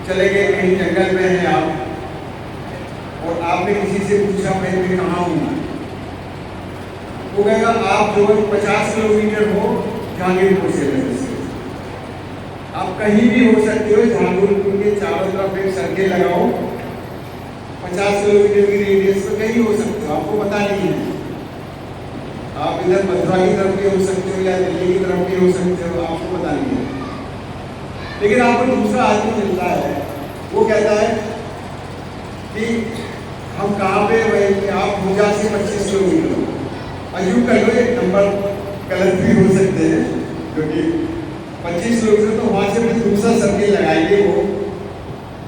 चले गए, कहीं जंगल में हैं आप, और आपने किसी से पूछा मैं कहाँ हूँ, वो कहेगा आप जो 50 किलोमीटर हो जहांगीरपुर से। आप कहीं भी हो सकते हो, जहांगीरपुर के चारों तरफ एक सर्कल लगाओ, 50 किलोमीटर की रेडियस में कहीं हो सकते हो, आपको पता नहीं है। आप इधर मथुरा की तरफ भी हो सकते हो या दिल्ली की तरफ भी हो सकते हो, आपको पता नहीं है। लेकिन आपको दूसरा आदमी मिलता है, वो कहता है कि हम कहाँ पे हुए कि आप पूजा से 25 किलोमीटर हो। अजूम कर लो, एक नंबर गलत भी हो सकते हैं, क्योंकि 25 किलोमीटर तो वहाँ से भी दूसरा सर्किल लगाएंगे वो,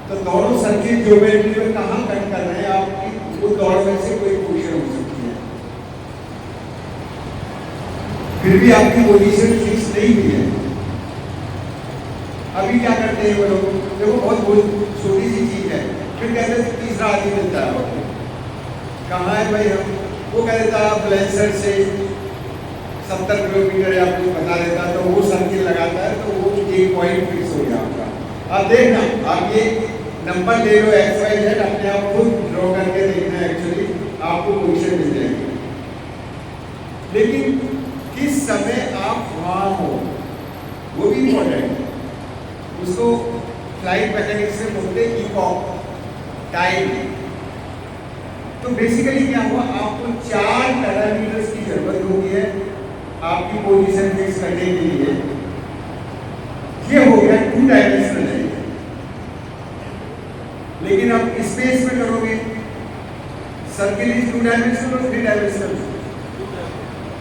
तो दोनों सर्किल ज्योमेट्री में कहाँ कट कर रहे हैं, आपकी वो दौड़ में से कोई पोजीशन हो सकती है। फिर भी आपकी पोजीशन फिक्स नहीं हुई है। अभी क्या करते हैं वो लोग, देखो बहुत छोटी सी चीज है, फिर कहते हैं तीसरा आदमी मिलता है, कहाँ है भाई हम, वो कह देता है बुलंदशहर से 70 किलोमीटर या कुछ बता देता है, तो वो सर्किल लगाता है, तो वो एक पॉइंट फिक्स हो गया आपका। आप देखना, आप ये नंबर ले लो XYZ, अपने आप खुद ड्रॉ करके देखना, एक्चुअली आपको पोजीशन मिल जाएगी। लेकिन किस समय आप वहाँ हो वो भी इम्पोर्टेंट है। उसको फ्लाइट मैकेनिक्स से बोलते हैं इपॉक टाइम। तो बेसिकली क्या हुआ, आपको 4 पैरामीटर्स की जरूरत होती है आपकी पोजीशन फिक्स करने के लिए। ये हो गया 2 डायमेंशनल है। लेकिन आप स्पेस में करोगे, सर्किल इज 2 डायमेंशनल और 3 डायमेंशनल।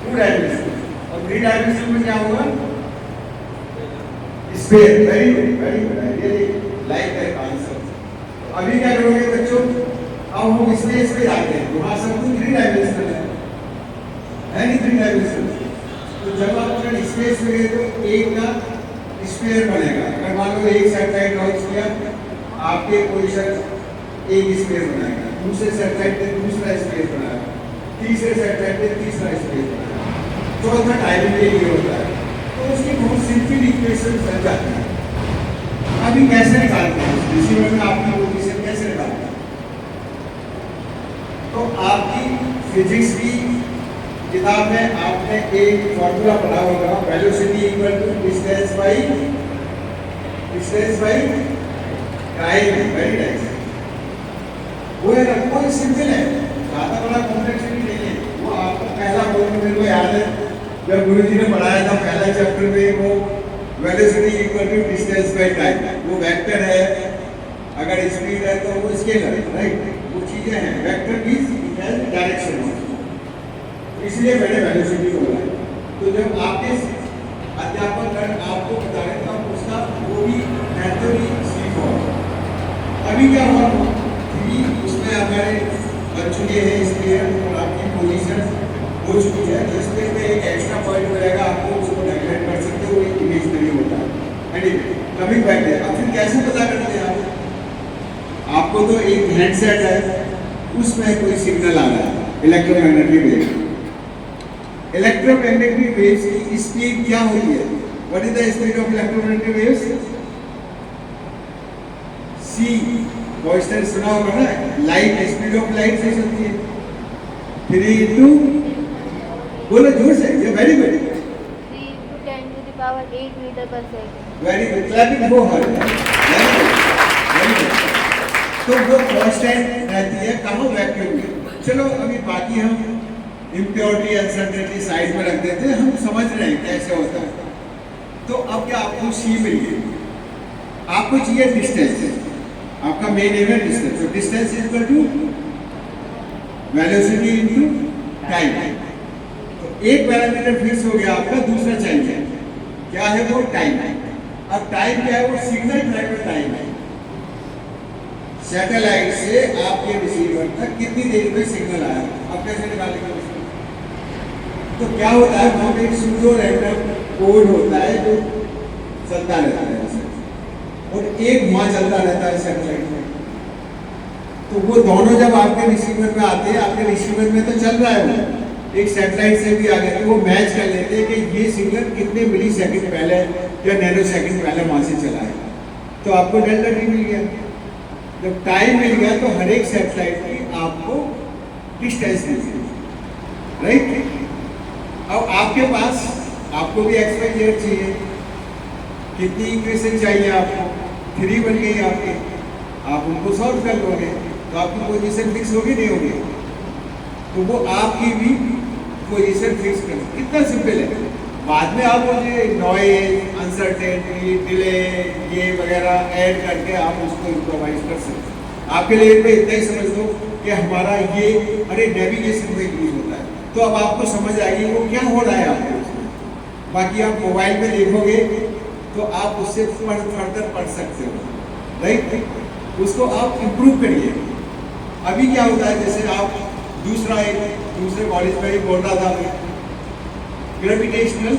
2 डायमेंशनल और 3 डायमेंशनल में क्या होगा, sphere. Very good, very good, I really like that answer. अभी क्या करोगे बच्चों, अब हम स्पेस पे जाते हैं, वहाँ सब कुछ 3 डायमेंशनल है नहीं 3 डायमेंशनल। तो जब आप अगर स्पेस में गए तो एक का स्पेयर बनेगा। अगर मान लो एक सैटेलाइट लॉन्च किया, आपके पोजीशन एक स्पेयर बनाएगा, दूसरे सैटेलाइट ने दूसरा स्पेयर बनाएगा, तीसरे सैटेलाइट ने तीसरा स्पेयर बनाएगा, चौथा टाइमिंग के लिए होता है। तो उसकी बहुत सिंपल इक्वेशन बन जाती है। अभी कैसे निकालते हैं रिसीवर में आपकी पोजीशन कैसे निकालते हैं? तो आपकी फिजिक्स की किताब में आपने एक फॉर्मूला पढ़ा होगा, velocity equal to distance by time. Very nice. वो है ना, बहुत सिंपल है, ज़्यादा बड़ा कॉम्प्लेक्सिटी नहीं है। वो आपका पहला फॉर्मूला मेरे को याद है, जब गुरुजी ने पढ़ाया था पहला चैप्टर में, वो velocity equal to distance by time. वो वेक्टर है, अगर स्पीड है तो वो स्केलर है, राइट? वो चीजें हैं। Vector means it has direction, इसलिए मैंने वेलोसिटी को बोला। तो जब आपके अध्यापक आपको बता रहे थे, उसका वो भी मेथड भी सीखो। अभी क्या हुआ कि उसमें हमारे बन चुके हैं स्पेयर और आपकी पोजीशन हो चुकी है। जिसमें एक एक्स्ट्रा पॉइंट मिलेगा आपको, उसको नेगलेक्ट कर सकते हो, एक इमेजिनरी होता है। एनीवे, कमिंग बैक देयर, अब फिर कैसे पता करते हैं आप? आपको तो एक हैंडसेट है, उसमें कोई सिग्नल आ रहा है, इलेक्ट्रोमैग्नेटिक वेव। इलेक्ट्रोमैग्नेटिक वेव्स की स्पीड क्या होती है? What is the speed of electromagnetic waves? C. Question सुना होगा ना, लाइट, स्पीड ऑफ लाइट से चलती है 3 into, बोलो जोर से, ये very good, 3 into 10 to the power 8 meter per second। Very good, clapping for her, very good. तो वो कांस्टेंट रहती है कहाँ? वैक्यूम में। चलो अभी बाकी हम इम्प्योरिटी अनसर्टेनिटी साइड में रख देते हैं, हम समझ रहे हैं कैसे होता है। तो अब क्या आपको सी मिल गई, आपको चाहिए डिस्टेंस, आपका मेन एम है डिस्टेंस, तो distance is equal to velocity into time. तो एक पैरामीटर फिक्स हो गया आपका, दूसरा चाहिए क्या है? वो टाइम। अब टाइम क्या है? वो सिग्नल ट्रैक टाइम है। सैटेलाइट से आपके रिसीवर तक कितनी देर में सिग्नल आया, अब कैसे निकालेंगे? तो क्या होता है, वहां पे एक सूडो रैंडम कोड होता है जो चलता रहता है और एक वहां चलता रहता है सैटेलाइट में। तो वो दोनों जब आपके रिसीवर में आते हैं, आपके रिसीवर में तो चल रहा है वो, एक सैटेलाइट से भी आ गया, तो वो मैच कर लेते हैं कि ये सिग्नल कितने मिली सेकेंड पहले या नैनो सेकेंड पहले वहां से चला है। तो आपको डेल्टा टी मिल गया। जब टाइम मिल गया तो हर एक सैटेलाइट की आपको डिस्टेंस मिल गई, राइट? अब आपके पास, आपको भी एक्स वाई जेड चाहिए, कितनी इक्वेशन चाहिए आपको? 3 बन गई आपकी, आप उनको सॉल्व कर लोगे तो आपकी पोजीशन फिक्स होगी, नहीं होगी? तो वो आपकी भी पोजीशन फिक्स कर, कितना सिंपल है। बाद में आप मुझे नॉइज, अनसर्टेनिटी, डिले ये वगैरह ऐड करके आप उसको इम्प्रोवाइज कर सकते हैं। आपके लिए इतना ही समझ लो कि हमारा ये अरे नेविगेशन में यूज होता है, तो अब आपको समझ आएगी वो क्या हो रहा है आपको उसमें। बाकी आप मोबाइल में देखोगे तो आप उससे फर्दर पढ़ सकते हो, राइट? उसको आप इम्प्रूव करिए। अभी क्या होता है, जैसे आप दूसरे कॉलेज में ही बोल रहा था, ग्रेविटेशनल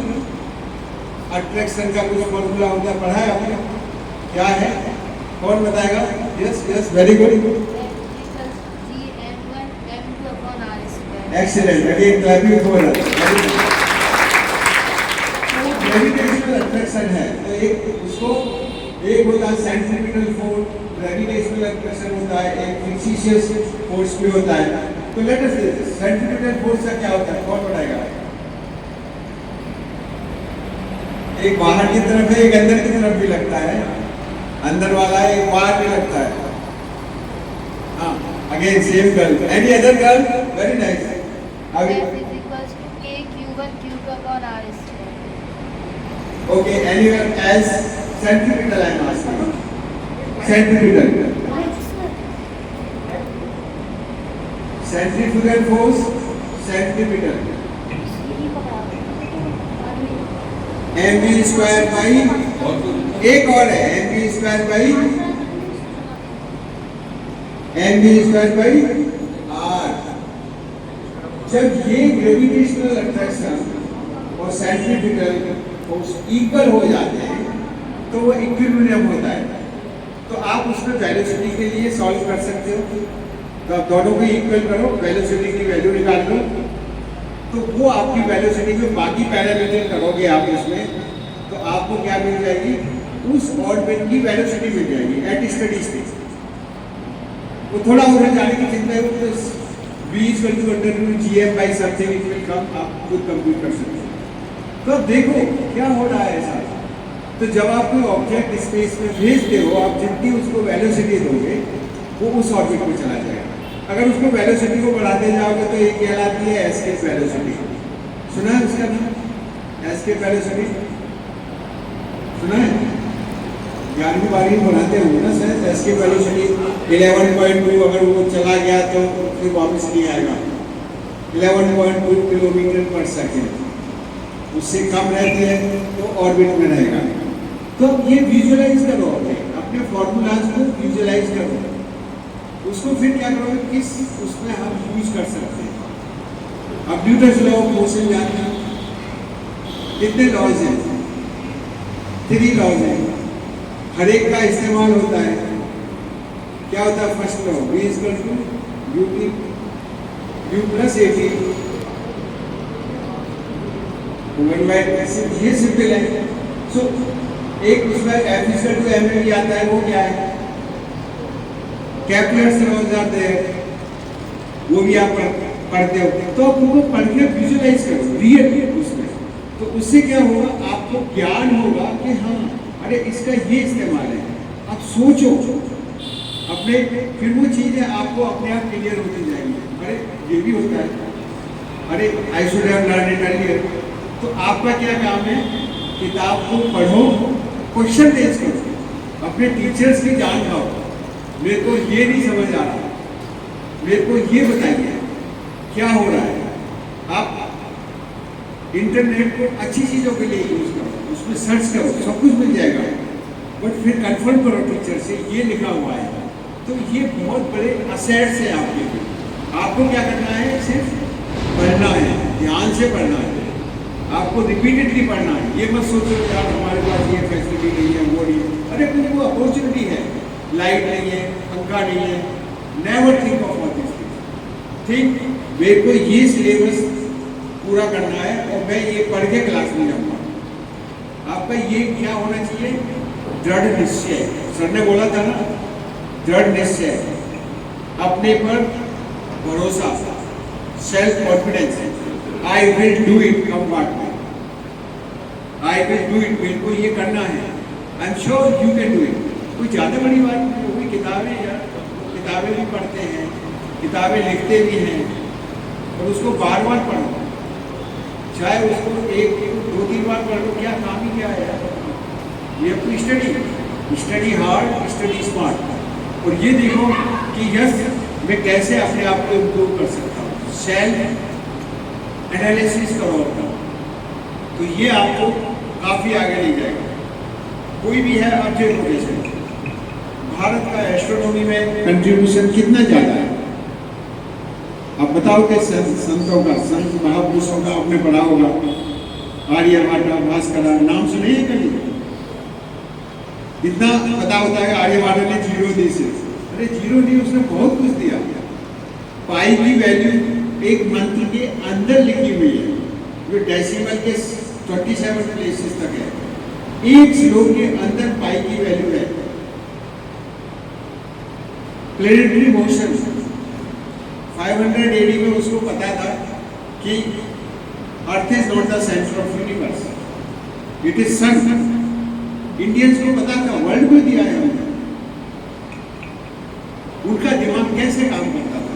अट्रैक्शन का कुछ फॉर्मूला होता है, पढ़ा है आपने? क्या है, कौन बताएगा? Yes yes, very good, excellent, again clapping for us. Gravitational attraction है तो एक होता है सेंट्रीपिटल फोर्स, ग्रेविटेशनल अट्रैक्शन होता है, एक फिक्सिशियस फोर्स भी होता है। तो लेट अस सी सेंट्रीपिटल फोर्स का क्या होता है, कौन बताएगा? एक बाहर की तरफ है, एक अंदर की तरफ भी लगता है, अंदर वाला एक बाहर भी लगता है। हाँ, again same girl, any other girl? Very nice. अभी okay, anyone else? Centripetal I am asking. Centripetal. Centrifugal force, centripetal. mv square by, एक और है mv square by r। जब ये ग्रेविटेशनल अट्रैक्शन और सेंट्रीफ्यूगल फोर्स इक्वल हो जाते हैं तो वो इक्विलिब्रियम होता है। तो आप उसमें वेलोसिटी के लिए सॉल्व कर सकते हो, तो आप दोनों को इक्वल करो, वेलोसिटी की वैल्यू निकाल लो, तो वो आपकी वेलोसिटी में बाकी पैरामीटर करोगे आप उसमें, तो आपको क्या मिल जाएगी? उस ऑर्बिट की वेलोसिटी मिल जाएगी एट स्टेडी स्टेट। वो थोड़ा और जाने की चिंता है, तो v = gm by something it will come, आप खुद कंप्यूट कर सकते हो। तो देखो क्या हो रहा है ऐसा। तो जब आप कोई ऑब्जेक्ट स्पेस में भेजते हो, आप जितनी उसको वेलोसिटी दोगे वो उस ऑर्बिट में चला जाएगा। अगर उसको वेलोसिटी को बढ़ाते जाओगे तो ये कहलाती है एस्केप वेलोसिटी। सुना है उसका नाम, एस्केप वेलोसिटी? सुना है? 11वीं 12वीं बनाते होंगे ना सर, एस्केप वेलोसिटी 11.2, अगर वो चला गया तो फिर वापस नहीं आएगा। 11.2 किलोमीटर पर सेकेंड, उससे कम रहती है तो ऑर्बिट में रहेगा। तो ये विजुअलाइज करो, अपने फॉर्मूलाज को विजुअलाइज करो, उसको फिर क्या करोगे, किस उसमें हम यूज कर सकते हैं। अब न्यूटन्स लॉ ऑफ मोशन जानते हैं, कितने लॉज हैं? 3 लॉज हैं, हर एक का इस्तेमाल होता है। क्या होता है first law? v = ut U plus 18 women wide ये सिंपल है। सो एक उसमें F is equal to mv आता है, वो क्या है? कैपिटल्स लॉज आर देयर, वो भी आप पढ़ते हो, तो आप उनको पढ़ के विजुअलाइज करो रियल उसमें, तो उससे क्या होगा, आपको ज्ञान होगा कि हाँ अरे इसका ये इस्तेमाल है। आप सोचो अपने, फिर वो चीज़ें आपको अपने आप क्लियर होती जाएंगी। अरे ये भी होता है, अरे I should have learn it earlier. तो आपका क्या काम है, किताब को पढ़ो, क्वेश्चन रेज करो, अपने टीचर्स की जान खाओ, मेरे को ये नहीं समझ आ रहा, मेरे को ये बताइए क्या हो रहा है। आप इंटरनेट को अच्छी चीज़ों के लिए यूज़ करो, उसमें सर्च करो, सब कुछ मिल जाएगा, बट फिर कंफर्म करो टीचर से ये लिखा हुआ है। तो ये बहुत बड़े असेट्स है आपके लिए। आपको क्या करना है, सिर्फ पढ़ना है, ध्यान से पढ़ना है, आपको रिपीटेडली पढ़ना है। ये मत सोचो कि यार हमारे पास ये फैसिलिटी नहीं है, वो नहीं है। अरे कुछ वो अपॉर्चुनिटी है, लाइट नहीं है, पंखा नहीं है, never think of all this things. ठीक, मेरे को ये सिलेबस पूरा करना है और मैं ये पढ़ के क्लास में जाऊँगा। आपका ये क्या होना चाहिए, दृढ़ निश्चय। सर ने बोला था ना, दृढ़ निश्चय, अपने पर भरोसा, self confidence. I will do it, come what may, I will do it, मेरे को ये करना है, I am sure you can do it. कोई ज़्यादा बड़ी बात नहीं, वो भी किताबें यार, किताबें भी पढ़ते हैं, किताबें लिखते भी हैं, और उसको बार बार पढ़ो, चाहे उसको एक दो तीन बार पढ़ लो, क्या काम ही क्या है यार। ये अपनी स्टडी हार्ड, स्टडी स्मार्ट, और ये देखो कि यस मैं कैसे अपने आप को इम्प्रूव कर सकता हूँ। सेल्फ एनालिसिस करो अपना, तो ये आपको काफ़ी आगे ले जाएगा। कोई भी है ऑब्जेक्ट लोकेशन, भारत का एस्ट्रोनॉमी में कंट्रीब्यूशन कितना ज़्यादा है, आप बताओ कि संतों का, संत महापुरुषों का आपने पढ़ा होगा, आर्यभट्ट, भास्कर, नाम सुने हैं कभी? इतना पता होता है आर्यभट्ट ने 0 दी से, अरे 0 नहीं, उसने बहुत कुछ दिया। पाई की वैल्यू एक मंत्र के अंदर लिखी हुई है, जो डेसिमल के 27 प्लेसेस तक है। एक श्लोक के अंदर पाई की वैल्यू है। प्लेनेटरी मोशन 500 AD में उसको पता था कि earth is not the centre of universe, it is sun. Indians को पता था, वर्ल्ड को दिया है हमने। उनका दिमाग कैसे काम करता था,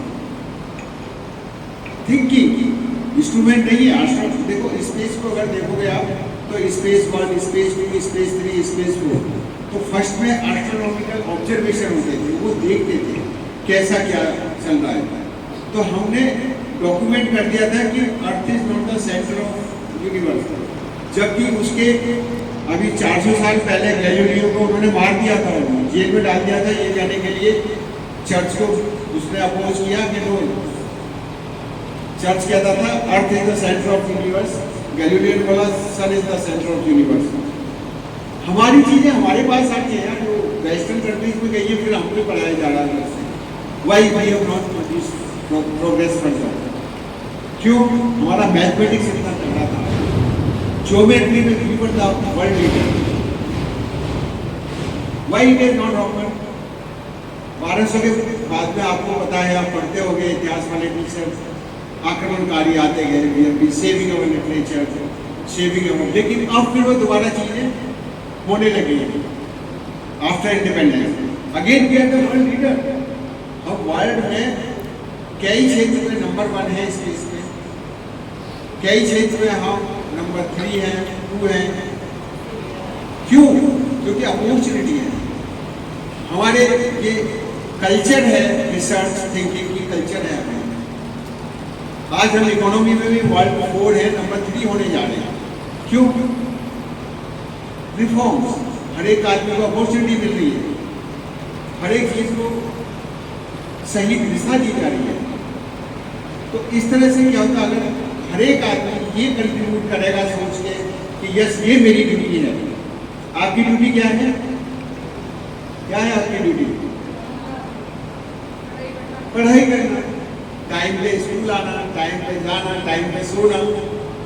थिंकिंग इंस्ट्रूमेंट नहीं है। आज देखो स्पेस को अगर देखोगे आप, तो स्पेस 1, स्पेस 2, स्पेस 3, स्पेस 4, तो फर्स्ट में एस्ट्रोनॉमिकल ऑब्जर्वेशन होते थे, वो देखते थे कैसा क्या चल रहा है। तो हमने डॉक्यूमेंट कर दिया था कि earth is not the centre of universe, जबकि उसके अभी 400 साल पहले गैलीलियो को उन्होंने मार दिया था, जेल में डाल दिया था, ये कहने के लिए चर्च को उसने अपोज किया कि नो, चर्च कहता था earth is the centre of universe, Galileo ने बोला sun is the centre of universe. हमारी चीज़ें हमारे पास आती हैं, जो वेस्टर्न कंट्रीज में गई है, फिर हमको पढ़ाया जा रहा है। Why we have not progress further, क्यों? हमारा मैथमेटिक्स इतना तगड़ा था, ज्योमेट्री में we were the world leader, why it is not wrong. 1200 के बाद में आपको पता है, आप पढ़ते हो गए इतिहास वाले टीचर, आक्रमणकारी आते गए, saving our literature, saving our, लेकिन अब फिर वो दोबारा चीजें होने लगी after independence. Again we are the world leader. अब वर्ल्ड में कई क्षेत्र में नंबर 1 है स्पेस में, कई क्षेत्र में हम नंबर 3 है, 2 है। क्यों? क्योंकि अपॉर्चुनिटी है, हमारे ये कल्चर है, रिसर्च थिंकिंग की कल्चर है हमें। आज हम इकोनॉमी में भी वर्ल्ड 4 है, नंबर 3 होने जा रहे हैं। क्यों? रिफॉर्म्स, हर एक आदमी को अपॉर्चुनिटी मिल रही है, हर एक चीज को सही दिशा दी जा रही है। तो इस तरह से क्या होता है, अगर हर एक आदमी ये कंट्रीब्यूट करेगा सोच के कि यस ये मेरी ड्यूटी है। आपकी ड्यूटी क्या है? क्या है आपकी ड्यूटी? पढ़ाई करना, टाइम पे स्कूल आना, खाना, टाइम पे सोना,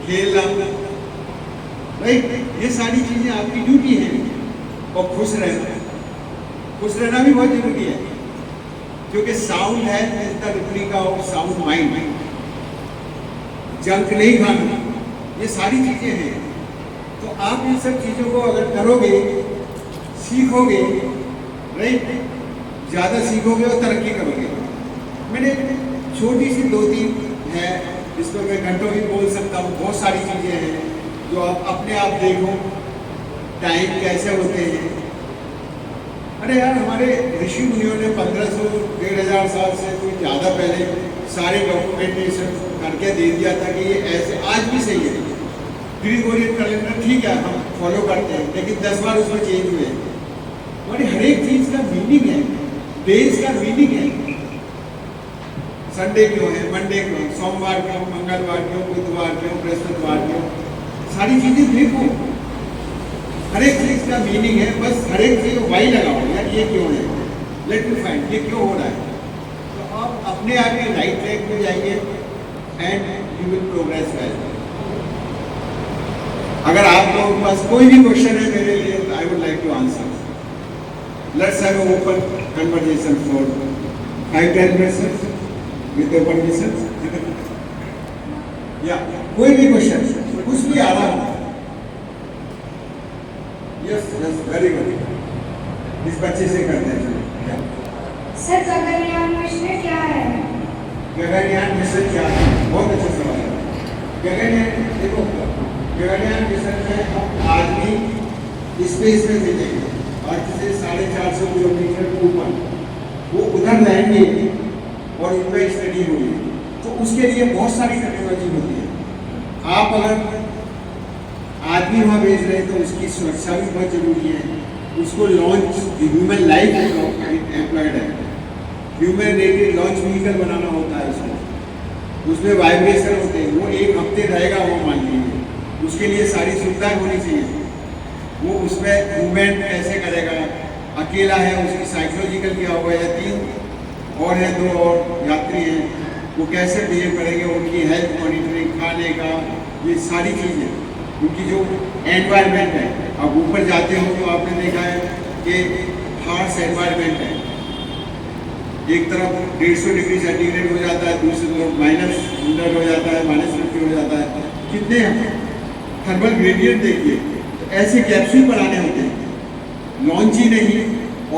खेलना, राइट, ये सारी चीजें आपकी ड्यूटी है। और खुश रहना भी बहुत जरूरी है, क्योंकि साउंड है is the replica of sound mind. Junk नहीं खाना, ये सारी चीजें हैं। तो आप इन सब चीजों को अगर करोगे, सीखोगे, राइट, ज्यादा सीखोगे और तरक्की करोगे। मैंने छोटी सी 2-3 है, जिसमें मैं घंटों भी बोल सकता हूँ। बहुत सारी चीजें हैं जो आप अपने आप देखो, टाइम कैसे होते हैं। अरे यार, हमारे ऋषि मुनियों ने 1500-1500 साल से कोई ज़्यादा पहले सारे डॉक्यूमेंटेशन करके दे दिया था कि ये ऐसे आज भी सही है। ग्रिगोरियन कैलेंडर ठीक है, हम फॉलो करते हैं, लेकिन 10 बार उसमें चेंज हुए। और हर एक चीज़ का मीनिंग है, डेज का मीनिंग है। संडे क्यों है, मंडे क्यों, सोमवार क्यों, मंगलवार क्यों, बुधवार क्यों, बृहस्पतिवार क्यों, सारी चीज़ें देखो। हर एक चीज का मीनिंग है, बस हर एक चीज वाई लगाओ, यार ये क्यों है, लेट मी फाइंड, ये क्यों हो रहा है। तो आप अपने आप ही राइट ट्रैक पे जाइए and you will progress well. अगर आप लोगों के पास कोई भी क्वेश्चन है मेरे लिए, I would like to answer. Let's have a open conversation for 5-10 minutes with your permission. या कोई भी क्वेश्चन, कुछ भी आ रहा है। यस, वेरी गुड, इस बच्चे से करते हैं। सर, गगनयान मिशन क्या है? गगनयान मिशन क्या है, बहुत अच्छा सवाल है। गगनयान, देखो, गगनयान मिशन में हम आदमी स्पेस में भेजेंगे, अर्थ से 450 किलोमीटर ऊपर। वो उधर रहेंगे और उनका स्टडी होगी। तो उसके लिए बहुत सारी टेक्नोलॉजी होती है। आप अगर आदमी वहाँ भेज रहे हैं तो उसकी सुरक्षा भी बहुत जरूरी है। उसको लॉन्च, ह्यूमन लाइफ एम्प्लॉयड है, ह्यूमन रेटेड लॉन्च व्हीकल बनाना होता है उसको। उसमें वाइब्रेशन होते हैं, वो 1 हफ्ते रहेगा वो, मान लीजिए। उसके लिए सारी सुविधाएं होनी चाहिए। वो उसमें मूवमेंट कैसे करेगा, अकेला है, उसकी साइकोलॉजिकल क्या होगा, या 3 और है, 2 और यात्री हैं, वो कैसे बिहेव करेंगे, उनकी हेल्थ मॉनिटरिंग, खाने का, ये सारी चीज़ें, उनकी जो एनवायरनमेंट है। अब ऊपर जाते हो तो आपने देखा है कि हार्श एनवायरनमेंट है। एक तरफ 150 डिग्री सेंटीग्रेड हो जाता है, दूसरी तरफ -100 हो जाता है, -50 हो जाता है। कितने थर्मल ग्रेडियंट देखिए। तो ऐसे कैप्सूल बनाने होते हैं, लॉन्च ही नहीं,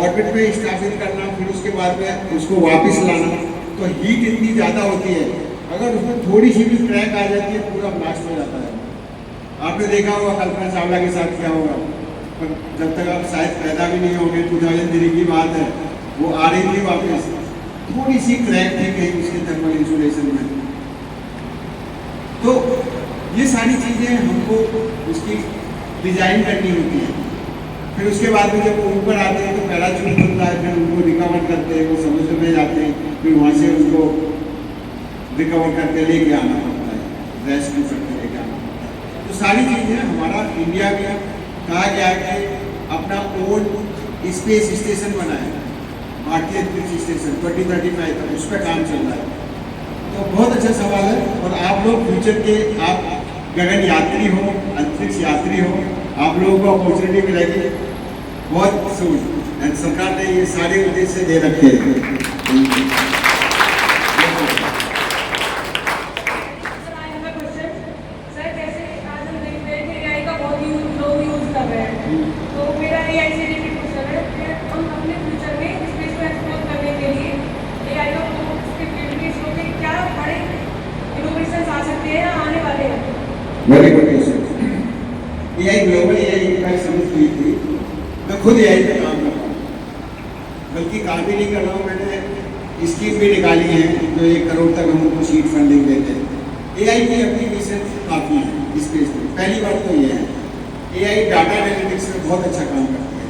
ऑर्बिट में स्थापित करना, फिर उसके बाद में उसको वापस लाना। तो हीट इतनी ज़्यादा होती है, अगर उसमें थोड़ी सी भी क्रैक आ जाती है, पूरा ब्लास्ट हो जाता है। आपने देखा होगा कल्पना चावला के साथ क्या होगा, पर जब तक आप शायद पैदा भी नहीं होंगे, 2003 की बात है, वो आ रही थी वापस, थोड़ी सी क्रैक थी कहीं उसके थर्मल इंसुलेशन में। तो ये सारी चीज़ें हमको उसकी डिजाइन करनी होती है। फिर उसके बाद में जब वो ऊपर आते हैं तो पैराचूट बनता है, फिर उनको रिकवर करते हैं, वो समुद्र में जाते हैं, फिर वहाँ से उनको रिकवर करके लेके आना पड़ता है, रेस्क्यू करके लेके आना पड़ता है। तो सारी चीज़ें हमारा इंडिया में कहा गया है कि अपना ओन स्पेस स्टेशन बनाए, भारतीय अंतरिक्ष स्टेशन 2035 तक उस पर काम चल रहा है। तो बहुत अच्छा सवाल है। और आप लोग फ्यूचर के, आप गगन यात्री हो, अंतरिक्ष यात्री हो, आप लोगों को अपॉर्चुनिटी मिलेगी बहुत सून। एंड सरकार ने ये सारे उद्देश्य दे रखे हैं। Very good question. AI global AI impact summit हुई थी, मैं खुद एआई पे काम कर रहा हूँ, बल्कि काम भी नहीं कर रहा हूँ, मैंने स्कीम भी निकाली है जो 1 करोड़ तक हम उनको सीड फंडिंग देते हैं। एआई की एप्लीकेशन काफ़ी है स्पेस में। पहली बात तो ये है, एआई डाटा एनालिटिक्स में बहुत अच्छा काम करती है।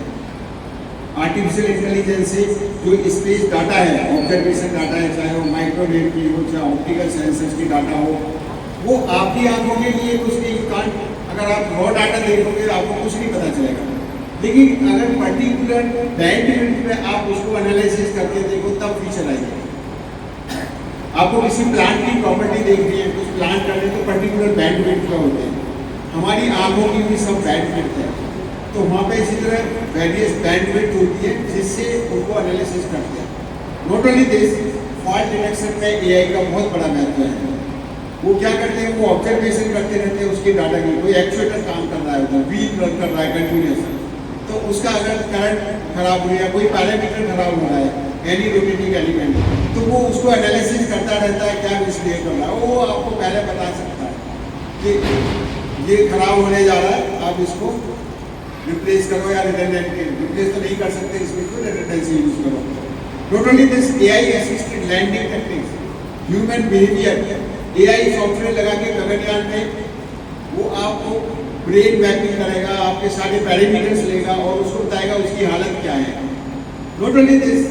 आर्टिफिशियल इंटेलिजेंस से जो स्पेस डाटा है, ऑब्जर्वेशन डाटा है, चाहे वो माइक्रोवेव की हो, चाहे ऑप्टिकल सेंसर्स की डाटा हो, वो आपकी आंखों के लिए कुछ नहीं कान। अगर आप रॉ डाटा देखोगे आपको कुछ नहीं पता चलेगा, लेकिन अगर पर्टिकुलर बैंड में आप उसको एनालिसिस करके देखो तब फीचर आएगी। आपको किसी प्लांट की प्रॉपर्टी देखनी है, कुछ प्लांट करने तो पर्टिकुलर बैंडविड्थ का होते हैं, हमारी आंखों की भी सब बैंडविड्थ है, तो वहाँ पे इसी तरह वेरियस बैंडविड्थ होती है जिससे उनको एनालिसिस करते हैं। Not only this, fault detection में एआई का बहुत बड़ा महत्व है। वो क्या करते हैं, वो ऑब्जर्वेशन करते रहते हैं उसके डाटा की, कोई एक्चुएटर काम कर रहा है उधर, व्हील रन कर रहा है कंटिन्यूस, तो उसका अगर करंट खराब हो गया, कोई पैरामीटर खराब हो रहा है, एनी रोटेटिंग एलिमेंट, तो वो उसको एनालिसिस करता रहता है क्या मिसबिहेव कर रहा है, वो आपको पहले बता सकता है कि ये खराब होने जा रहा है, आप इसको रिप्लेस करो या रिडंडेंट रिप्लेस तो नहीं कर सकते, इसमें तो रिडंडेंसी यूज करो। Not only this, AI assisted landing techniques, human behaviour, AI software लगा के गगनयान में वो आपको ब्रेन मैपिंग करेगा, आपके सारे पैरामीटर्स लेगा और उसको बताएगा उसकी हालत क्या है। नॉट ओनली दिस,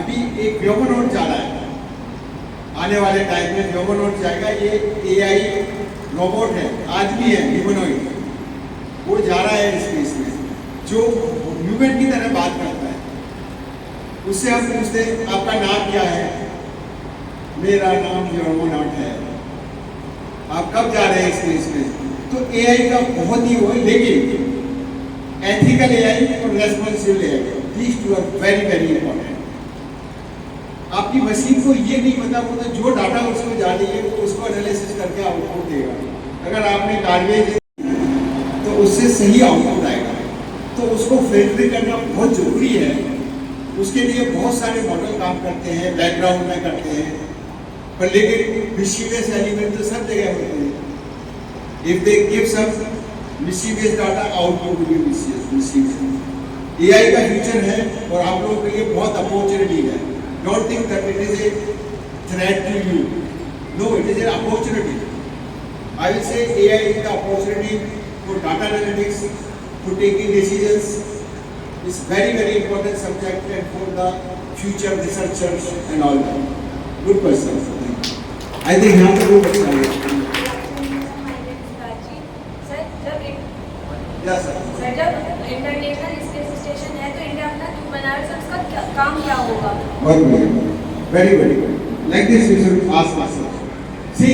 अभी एक व्योमनॉट जा रहा है, आने वाले टाइम में व्योमनॉट जाएगा, ये एआई रोबोट है, आज भी है ह्यूमनॉइड, वो जा रहा है स्पेस में, जो ह्यूमन की तरह बात करता है। उससे हम पूछते हैं आपका नाम क्या है, मेरा नाम व्योमनॉट है, आप कब जा रहे हैं स्पेस में, तो एआई का बहुत ही वो है, लेकिन एथिकल एआई और responsible AI, these two are very very important. आपकी मशीन को ये नहीं पता होता, जो डाटा उसमें जा रही है वो उसको एनालिसिस करके आउटपुट देगा। अगर आपने गार्बेज तो उससे सही आउटपुट आएगा, तो उसको फिल्टर करना बहुत जरूरी है। उसके लिए बहुत सारे मॉडल काम करते हैं, बैकग्राउंड में करते हैं, पर लेकिन मिस्चीवियस एलिमेंट तो सब जगह होते हैं। If they give some mischievous data, output will be mischievous। AI का फ्यूचर है और आप लोगों के लिए बहुत अपॉर्चुनिटी है। Don't think that it is a threat to you. No, it is an opportunity. I will say AI is the opportunity for data analytics, for taking decisions. It's very very important subject and for the future researchers and all that. Good question. I think यहाँ पे वो अच्छा है। Sir, जब international space station है तो India अपना क्यों बना रहा है, उसका काम क्या होगा? बहुत बढ़िया, very very good. Like this we should ask answer. See,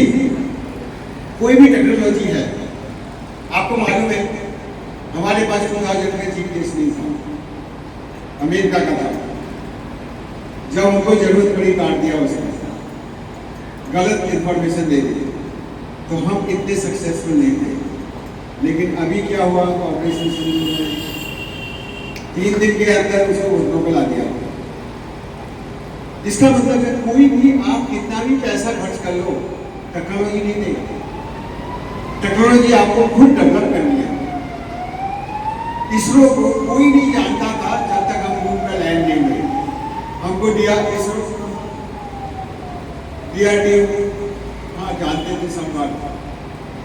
कोई भी टेक्नोलॉजी है, आपको मालूम है हमारे पास 2000 में जीपीएस नहीं था, अमेरिका का था, जब हमको जरूरत पड़ी काट दिया उसने, गलत इंफॉर्मेशन दे दी, तो हम इतने सक्सेसफुल नहीं थे। लेकिन अभी क्या हुआ, ऑपरेशन शुरू हुआ, 3 दिन के अंदर उसको घुटनों पे ला दिया। इसका मतलब है कोई भी आप कितना भी पैसा खर्च कर लो, टेक्नोलॉजी नहीं देगा, टेक्नोलॉजी आपको खुद डेवलप करनी है। इसरो को कोई नहीं जानता था जब तक हम मून पर लैंड नहीं हुए। हमको दिया इसरो, DRDO हाँ जानते थे सब बात,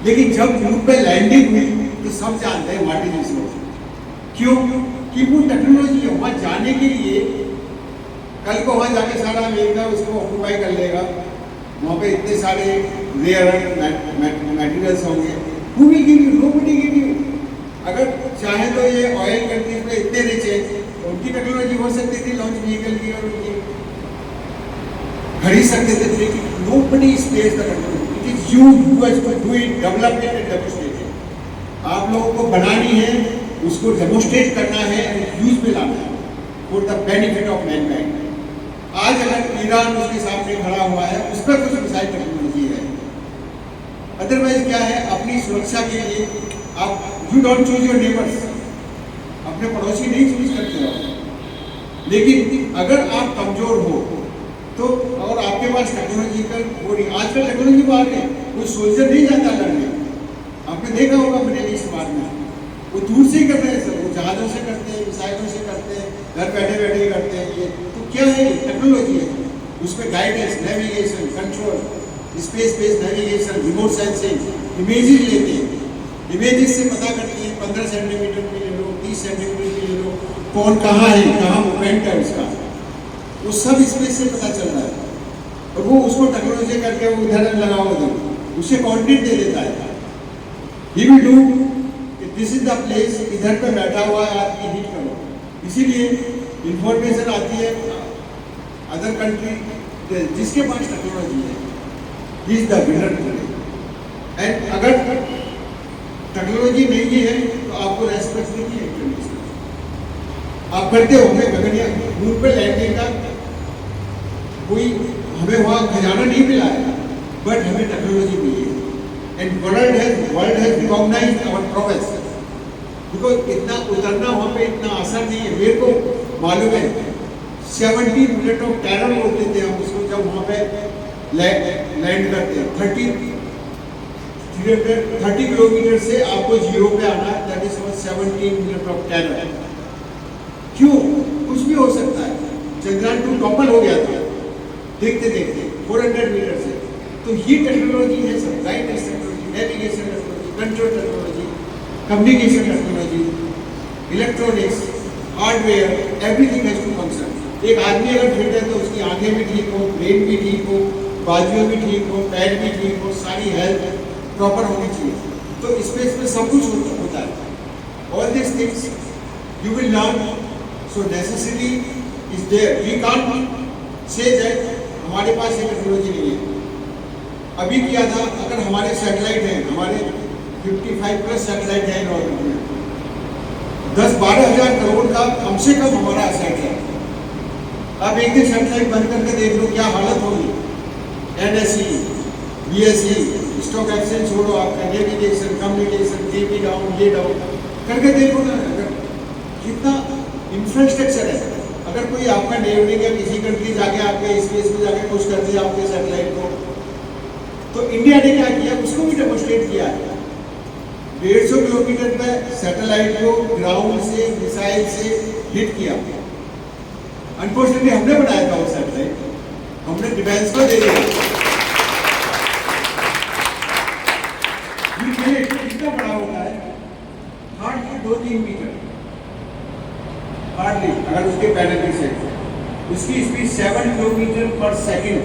लेकिन जब मून पे लैंडिंग हुई तो सब जानते हैं व्हाट इज इसरो। क्यों? कि वो टेक्नोलॉजी है, वहाँ जाने के लिए कल को वहाँ जाके सारा अमेरिका उसको ऑक्यूपाई कर लेगा, वहाँ पे इतने सारे रेयर मटेरियल्स होंगे, who will give you? Nobody give you. अगर चाहे तो ये ऑयल कंट्रीज में इतने रिच है, तो उनकी टेक्नोलॉजी हो सकती थी लॉन्च व्हीकल की और उनकी खरीद सकते थे, लेकिन nobody spares the technology. It is you who has to do it, develop it and demonstrate it. आप लोगों को बनानी है, उसको डेमोंस्ट्रेट करना है, यूज में लाना है for the benefit of Mankind. आज अगर ईरान उसके सामने खड़ा हुआ है, उस पर कुछ मिसाइल टेक्नोलॉजी है, अदरवाइज क्या है, अपनी सुरक्षा के लिए आप you don't choose your neighbours, अपने पड़ोसी नहीं चूज करते हो। लेकिन अगर आप कमजोर हो तो, और आपके पास टेक्नोलॉजिकल वो नहीं, आजकल टेक्नोलॉजी बाहर है, कोई सोल्जर नहीं जाता लड़ने। आपने देखा होगा मिडिल ईस्ट बार में, वो दूर से ही करते हैं सर, वो जहाज़ों से करते हैं, मिसाइलों से करते हैं, घर बैठे बैठे ही करते हैं। ये तो क्या है, टेक्नोलॉजी है, उसमें guidance, navigation, control, space based navigation, remote sensing, images लेते हैं, इमेजेस से पता करते हैं 15 सेंटीमीटर के ले लो, 30 सेंटीमीटर के ले लो, कौन कहाँ है, कहाँ मूवमेंट है उसका, वो सब स्पेस से पता चल रहा है। और वो उसको टेक्नोलॉजी करके वो उदाहरण लगाओ, उधर उसे कोऑर्डिनेट दे देता है। He will do, this is the place, इधर पे बैठा हुआ है, आपकी हिट करो। इसीलिए इंफॉर्मेशन आती है अदर कंट्री जिसके पास टेक्नोलॉजी है he is the winner today. And अगर टेक्नोलॉजी नहीं है तो आपको रेस्पेक्ट नहीं है इंटरनेशनल। आप करते होंगे गगनिया मून पे लैंडिंग का कोई हमें वहाँ खजाना नहीं मिला है, बट हमें टेक्नोलॉजी मिली है। And world has recognised our progress, because इतना उतरना वहाँ पे इतना आसान नहीं है। मेरे को मालूम है 70 मिनट ऑफ टेरर बोलते थे हम उसको, जब वहाँ पे लैंड करते हैं 30 किलोमीटर से आपको जीरो पे आना है, that is 17 minute of terror. क्यों? कुछ भी हो सकता है। चंद्रयान 2 टॉपल हो गया था देखते देखते 400 मीटर से। तो ये टेक्नोलॉजी है सब, guidance technology, navigation technology, control technology, communication technology, electronics, hardware, everything has to function. एक आदमी अगर फिट है तो उसकी आंखें भी ठीक हो, ब्रेन भी ठीक हो, बाजुएं भी ठीक हो, पैर भी ठीक हो, सारी हेल्थ प्रॉपर होनी चाहिए। तो स्पेस में सब कुछ होता है। All this things you will learn, so necessity is there. We can't say that हमारे पास ये टेक्नोलॉजी नहीं है। अभी किया था, अगर हमारे सैटेलाइट हैं, हमारे 55 प्लस सैटेलाइट है इन ऑर्बिट में, 10-12 हज़ार करोड़ का कम से कम हमारा असेट है। अब एक दिन सैटेलाइट बंद करके देख लो क्या हालत होगी। NSE, BSE, स्टॉक एक्सचेंज छोड़ो, आपका नेविगेशन, कम्युनिकेशन, टीवी डाउन, ये डाउन करके देखो ना, अगर कितना इंफ्रास्ट्रक्चर है। अगर कोई आपका नेबरिंग या किसी कंट्री जाके आपके स्पेस में जाके कुछ कर दिया आपके सैटेलाइट को, तो इंडिया ने क्या किया उसको भी डेमोस्ट्रेट किया है। 150 किलोमीटर पे सैटेलाइट को ग्राउंड से मिसाइल से हिट किया। अनफॉर्चुनेटली हमने बनाया था वो सैटेलाइट, हमने डिफेंस को दे दिया। ये कितना बड़ा होता है? Hardly 2-3 metre, hardly. अगर उसके पैनल से उसकी स्पीड 7 किलोमीटर पर सेकंड,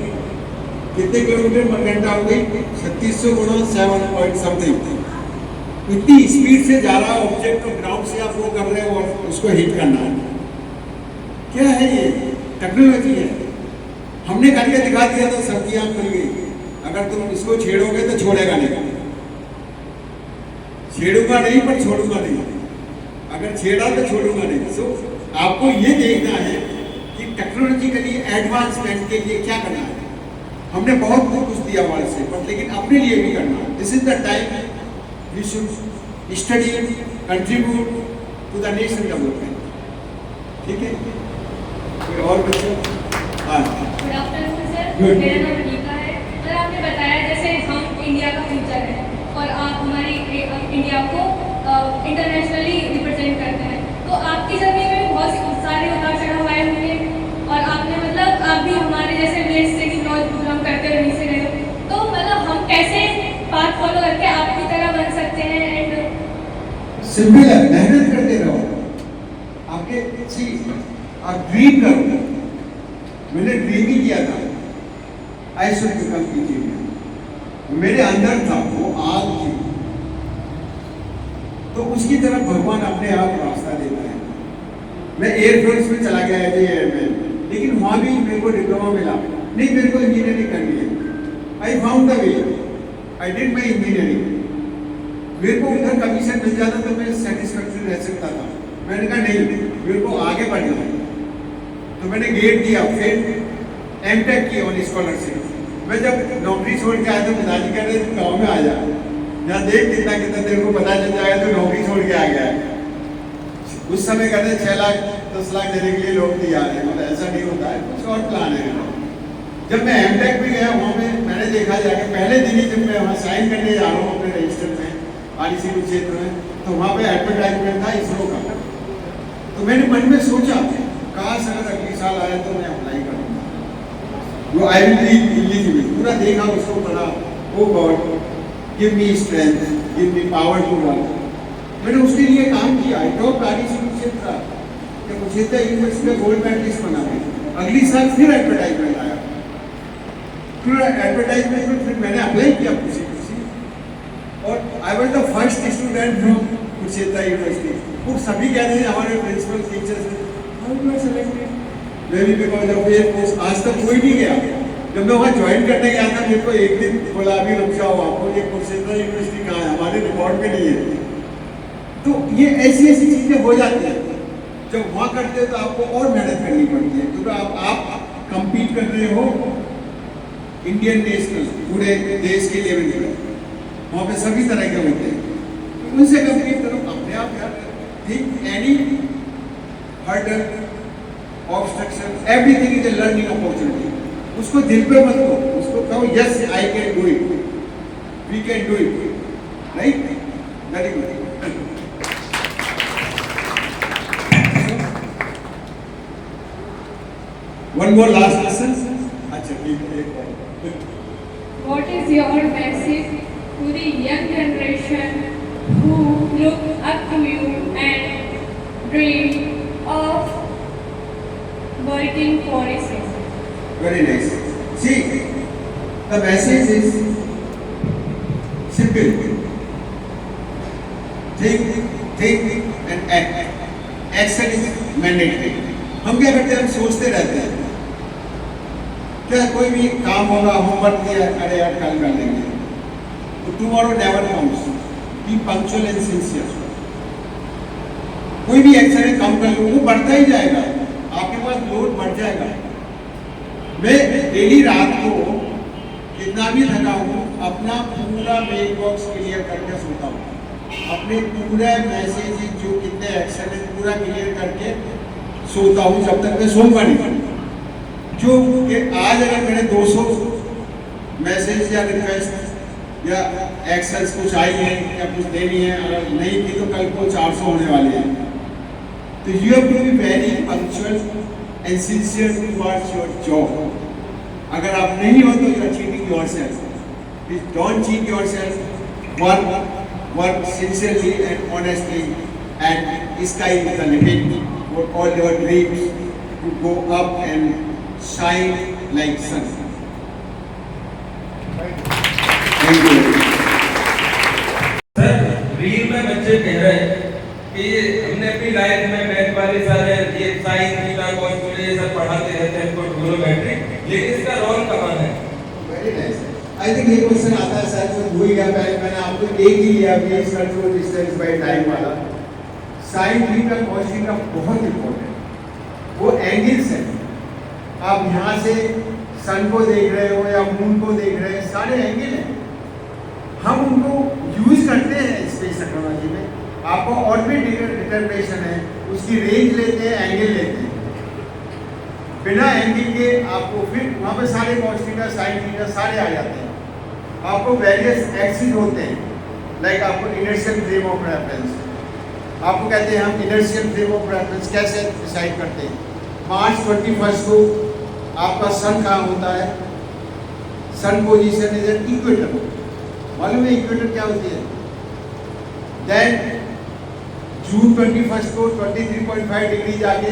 कितने किलोमीटर पर घंटा हो गई? 3600 गुणा 7 पॉइंट समथिंग। इतनी स्पीड से जा रहा ऑब्जेक्ट को ग्राउंड से आप वो कर रहे हो और उसको हिट करना है। क्या है ये? टेक्नोलॉजी है। हमने करके दिखा दिया था, सबकी आंख खुल गई। अगर तुम इसको छेड़ोगे तो छोड़ेगा नहीं, छेड़ूंगा नहीं पर छोड़ूंगा नहीं, अगर छेड़ा तो छोड़ूंगा नहीं। सो आपको ये देखना है कि टेक्नोलॉजिकली एडवांसमेंट के लिए क्या करना है। हमने बहुत कुछ दिया वर्ल्ड से, बट लेकिन अपने लिए भी करना है। This is the time we should study, contribute to the nation development. ठीक है? कोई और बच्चों? हाँ, गुड आफ्टरनून सर, मेरा नाम अनीका है। सर आपने बताया जैसे हम इंडिया का फ्यूचर है और आप हमारी इंडिया को इंटरनेशनली रिप्रेजेंट करते हैं, तो आपकी जर्नी में बहुत सारे उतार चढ़ाव आए होंगे और आपने मतलब आप भी हमारे जैसे विलेज से ही नॉलेज प्रोग्राम करते हुए वहीं से गए हो, तो मतलब हम कैसे पाथ फॉलो करके आपकी तरह बन सकते हैं? एंड सिंपल है, मेहनत करते रहो। आपके आप ड्रीम करो। मैंने ड्रीम ही किया था, आई शुड बिकम इंजीनियर। मेरे अंदर था वो आग थी, तो उसकी तरफ भगवान अपने आप रास्ता देता है। मैं एयरफोर्स में चला गया एयरमैन, लेकिन वहाँ भी मेरे को डिप्लोमा मिला नहीं, मेरे को इंजीनियरिंग करनी है। I found the way, I did my engineering. मेरे को उधर कमीशन मिल जाता तो मैं सेटिस्फैक्टरी रह सकता था। मैंने कहा नहीं, मेरे को आगे बढ़ना है, तो मैंने गेट दिया, फिर एमटेक की ऑन स्कॉलरशिप। मैं जब नौकरी छोड़ के आया तो पिताजी कह रहे थे गाँव में आ जा, यहाँ देख कितना कितना तेरे को पता चल जाएगा, तो नौकरी छोड़ के आ गया है। उस समय कहते 6 लाख 10 लाख देने के लिए लोग तैयार है, मतलब ऐसा नहीं होता है, कुछ और प्लान है। जब मैं एमटेक में गया, वहाँ में मैंने देखा जाके पहले दिन ही जब मैं वहाँ साइन करने जा रहा हूँ अपने रजिस्टर में आरसीबी क्षेत्र में, तो वहाँ पे एडवर्टाइजमेंट था इसरो का। तो मैंने मन में सोचा काश अगर अगले साल आया तो मैं अप्लाई करूँगा, वो आई विल बी एलिजिबल। पूरा देखा उसको, पढ़ा, O God give me strength, give me power to work. मैंने उसके लिए काम किया। आई टॉप आरसीबी क्षेत्र यूनिवर्सिटी में गोल्ड मेडलिस्ट बना है। अगली साल फिर एडवर्टाइजमेंट आया, फिर एडवर्टाइजमेंट में फिर मैंने अप्लाई किया कुछ, और I was the first student from Kurukshetra university. वो सभी कह रहे हैं हमारे principal teachers, how you are selected, very because of air force. आज तक कोई नहीं गया, जब मैं वहाँ ज्वाइन करने गया था, मेरे को एक दिन बोला अभी रुक जाओ, आपको ये कुरुक्षेत्र यूनिवर्सिटी कहाँ है, हमारे रिकॉर्ड में नहीं है। तो ये ऐसी ऐसी चीजें हो जाती हैं। जब वहाँ करते हो तो आपको और मेहनत करनी पड़ती है, क्योंकि आप कंपीट कर रहे हो इंडियन नेशनल, पूरे देश के लेवल पर, वहाँ पे सभी तरह के होते हैं, तो उनसे कंपीट करो। अपने आप यार, think any hurdle, obstruction, everything is a learning opportunity. उसको दिल पे मत लो, उसको कहो yes I can do it, we can do it, right? Very good. One more last question. अच्छा ठीक है। What is your message to the young generation who look up to you and dream of working for a city? Very nice. See, the message is simple. Think and act. Action is mandatory. हम क्या करते हैं? हम सोचते रहते हैं क्या कोई भी काम होगा, होमवर्क दिया, अरे यार कल कर लेंगे, तो tomorrow never comes. B punctual and sincere. कोई भी एक्शन है, काम कर लो, वो बढ़ता ही जाएगा, आपके पास लोड बढ़ जाएगा। मैं डेली रात को कितना भी थका हूँ, अपना पूरा मेल बॉक्स क्लियर करके सोता हूँ, अपने पूरे मैसेज जो कितने एक्शन है पूरा क्लियर करके सोता हूँ, जब तक मैं सोऊंगा नहीं। जो कि आज अगर मैंने 200 मैसेज या रिक्वेस्ट या एक्शंस कुछ आई है या कुछ देनी है, अगर नहीं की तो कल को 400 होने वाले हैं। तो you have to be very punctual and sincere towards your job. अगर आप नहीं हो तो you are cheating yourself. Please don't cheat yourself. Work sincerely and honestly and sky is the limit for all your dreams to go up and shine like sun. Thank you. Sir, reel में बच्चे कह रहे हैं कि हमने अपनी life में math वाले सर है, ये साइंस थीटा कॉस थीटा ये सब पढ़ाते रहते हैं, इनको ट्रिग्नोमेट्री, लेकिन इसका रोल कहाँ है? Very nice. I think ये क्वेश्चन आता है सर, जो भूल गया मैंने आपको एक ही लिया base control distance by time वाला। साइन थीटा कॉस थीटा बहुत इंपॉर्टेंट, वो एंगल्स हैं। आप यहाँ से सन को देख रहे हो या मून को देख रहे हैं, सारे एंगल हैं, हम उनको यूज करते हैं स्पेस टेक्नोलॉजी में। आपको ऑर्बिट डिटरमिनेशन है, उसकी रेंज लेते हैं, एंगल लेते हैं। बिना एंगल के आपको फिर वहाँ पे सारे कॉस थीटा साइन थीटा सारे आ जाते हैं। आपको वेरियस एक्सिस होते हैं, लाइक आपको इनर्शियल फ्रेम ऑफ रेफरेंस, आपको कहते हैं हम इनर्शियल फ्रेम ऑफ रेफरेंस कैसे डिसाइड करते हैं। मार्च 21 को आपका सन कहाँ होता है? सन पोजीशन इज एट इक्वेटर। मालूम है इक्वेटर क्या होती है? देन जून 21 को 23.5 डिग्री जाके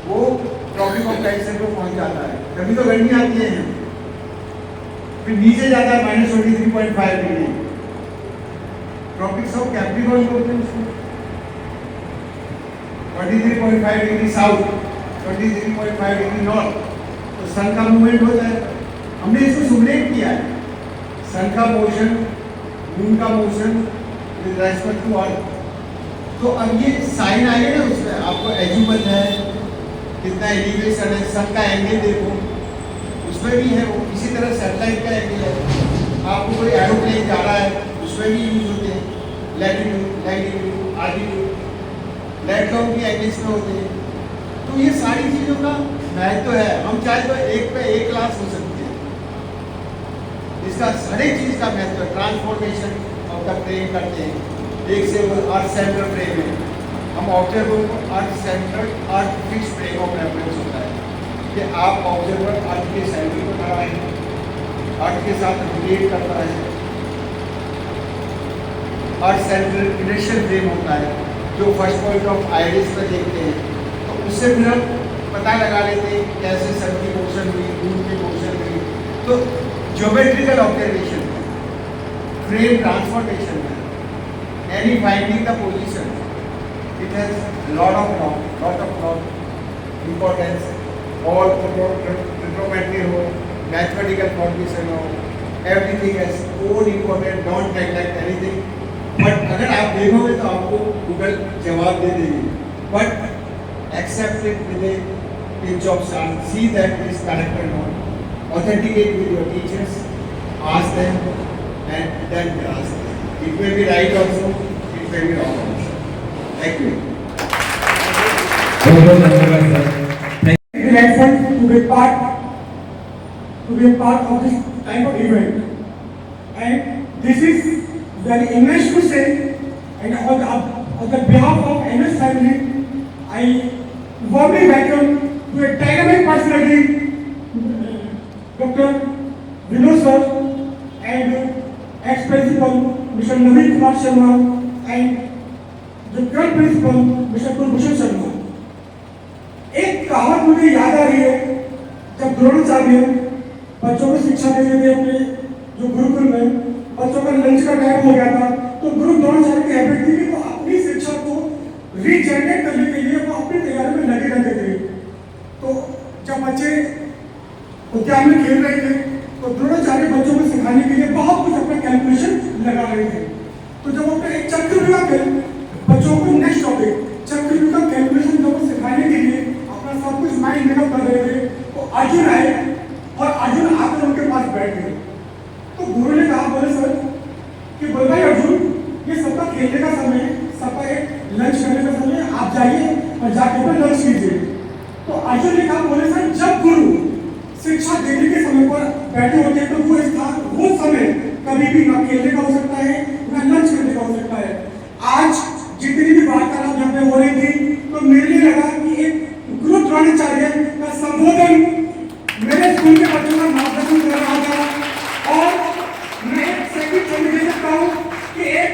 वो ट्रॉपिक ऑफ कैंसर को पहुंच जाता है, तभी तो गर्मी आती है। फिर नीचे जाता है -23.5 डिग्री, ट्रॉपिक्स ऑफ कैप्रिकॉर्न बोलते हैं उसको। 23.5 डिग्री साउथ, 23.5 डिग्री नॉर्थ, तो सन का मूवमेंट होता है। हमने इसको सिमुलेट किया है, सन का मोशन, मून का motion with respect to earth. तो अब ये साइन आएगा ना, उसमें आपको एज्यूमत है कितना एलिवेशन है, सन का एंगल देखो, उसमें भी है वो। इसी तरह सैटेलाइट का एंगल है, आपको कोई एरोप्लेन जा रहा है उसमें भी यूज होते हैं, लैटिट्यूड लैटिट्यूड आल्टीट्यूड लैटलॉन्ग की एंगल्स में होते हैं। तो ये सारी चीज़ों का महत्व है। हम चाहे तो एक पे एक क्लास हो सकती है, इसका हर एक चीज़ का महत्व। ट्रांसफॉर्मेशन ऑफ द फ्रेम करते हैं, एक से अर्थ सेंटर फ्रेम है, हम ऑब्जर्वर को अर्थ centre earth fix frame of reference होता है कि आप ऑब्जर्वर अर्थ के सेंटर पर खड़ा है, अर्थ के साथ रिलेट करता है। अर्थ सेंटर इनर्शियल फ्रेम होता है जो फर्स्ट पॉइंट ऑफ आइरिस पर देखते हैं, तो उससे फिर हम पता लगा लेते हैं कैसे सन की मोशन हुई, मून की मोशन हुई। तो ज्योमेट्रिकल ऑब्जर्वेशन है, फ्रेम ट्रांसफॉर्मेशन है, any finding the position, it has lot of importance. और ट्रिग्नोमेट्री हो, mathematical formation हो, everything has own important, don't neglect anything. But अगर आप देखोगे तो आपको गूगल जवाब दे देगी. But accept it with a pinch of salt. See that it is correct or not. Authenticate with your teachers. Ask them and then ask them. It may be right also. It may be wrong also. Thank you. Grateful to be a part of this type of event, and this is very immense to say. And on the behalf of MS family, I warmly welcome to a dynamic personality, Dr. Vinod sir, and ex-principal Mr. Naveen Kumar Sharma, and the current principal Mr. Kulbhushan Sharma. एक कहावत मुझे याद आ रही है, जब द्रोणाचार्य बच्चों को शिक्षा दे रहे थे अपने जो गुरुकुल में, बच्चों का लंच का टाइम हो गया था, तो गुरु द्रोणाचार्य की हैबिट थी कि वो अपनी शिक्षा को रीजनरेट करने के लिए वो अपनी तैयारी में लगे रहते थे। तो जब बच्चे उद्यान में खेल रहे थे तो द्रोणाचार्य बच्चों को सिखाने के लिए बहुत कुछ अपना कैलकुलेशन लगा रहे थे। तो जब वो एक चक्रव्यूह के बच्चों को नेक्स्ट टॉपिक चक्रव्यूह का कैलकुलेशन जब वो सिखाने के लिए सब कुछ माइंड मेकअप कर रहे थे, तो अर्जुन आए और अर्जुन आकर उनके पास बैठ गए। तो गुरु ने कहा, बोले सर कि बोल भाई अर्जुन, ये सबका खेलने का समय, सबका एक लंच करने का समय, आप जाइए और जाके पर लंच कीजिए। तो अर्जुन ने कहा, बोले सर जब गुरु शिक्षा देने के समय पर बैठे होते हैं तो वो स्थान वो समय कभी भी ना खेलने का हो सकता है ना लंच करने का हो सकता है। आज जितनी भी वार्तालाप यहाँ पे हो रही थी तो मेरे लिए लगा कि एक गुरु द्रोणाचार्य का संबोधन मेरे स्कूल के बच्चों का मार्गदर्शन कर रहा था। और मैं एक सेकंड समझ सकता हूँ कि एक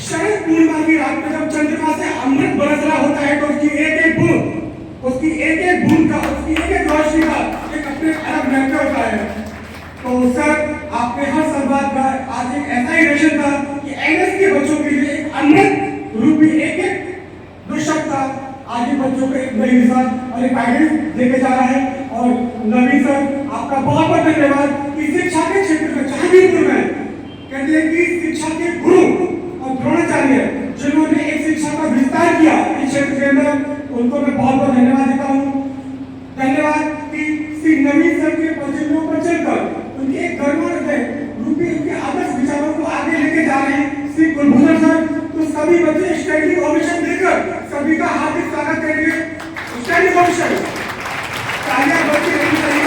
शरद पूर्णिमा की रात में जब चंद्रमा से अमृत बरस रहा होता है तो उसकी एक एक बूंद का, उसकी एक एक रोशनी का एक अपने अलग महत्व होता है। तो सर आपने हर संवाद का आज एक ऐसा ही रेशन था कि एनएस के बच्चों के लिए एक अमृत रूपी एक एक दुष्ट था। आज ही बच्चों को एक नई मिसाल और एक गाइडेंस देके जा रहा है। और नवीन सर आपका बहुत बहुत धन्यवाद कि शिक्षा के क्षेत्र में जहांगीरपुर में कहते हैं कि शिक्षा के गुरु और द्रोणाचार्य जिन्होंने एक शिक्षा का विस्तार किया इस क्षेत्र के अंदर, उनको मैं बहुत बहुत धन्यवाद देता हूँ। धन्यवाद कि श्री नवीन सर के पचीनों पर चलकर उनके एक गर्व रूपी उनके आदर्श विचारों को आगे लेके जा रहे हैं श्री कुलभूषण सर। तो सभी बच्चे स्टैंडिंग ओवेशन देकर सभी का हार्दिक स्वागत करेंगे। स्टैंडिंग ओवेशन तालियां बच्चे रहनी चाहिए।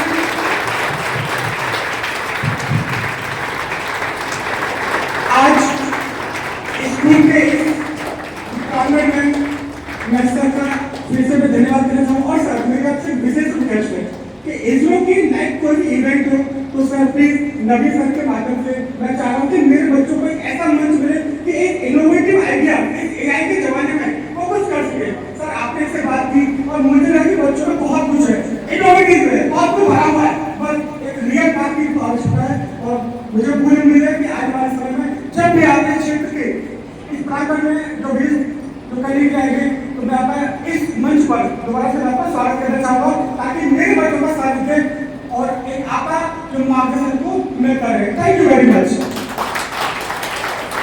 आज स्कूल के कॉन्वेंट में मैं सर का फिर से मैं धन्यवाद देना चाहूँ। और सर मेरी आपसे विशेष रिक्वेस्ट है कि इसरो की लाइव कोई भी इवेंट हो तो सर प्लीज नवी सर के माध्यम से मैं चाह रहा हूँ कि मेरे बच्चों को एक ऐसा मंच मिले कि एक इनोवेटिव आइडिया इस एआई के जमाने में वो कुछ कर सके। सर आपने इससे बात की और मुझे लगा कि बच्चों में बहुत कुछ है, इनोवेटिव है, बहुत कुछ भरा हुआ है, बस एक रियल बात की आवश्यकता है। और मुझे पूरी उम्मीद है कि आने वाले समय में जब भी आपके क्षेत्र के इस प्रांगण में जो करीब आएंगे तो मैं आपका इस मंच पर दोबारा से आपका स्वागत करना चाहूँगा ताकि मेरे बच्चों का सानिध्य और एक आपका जो मार्गदर्शन को मैं कर रहे। Thank you very much.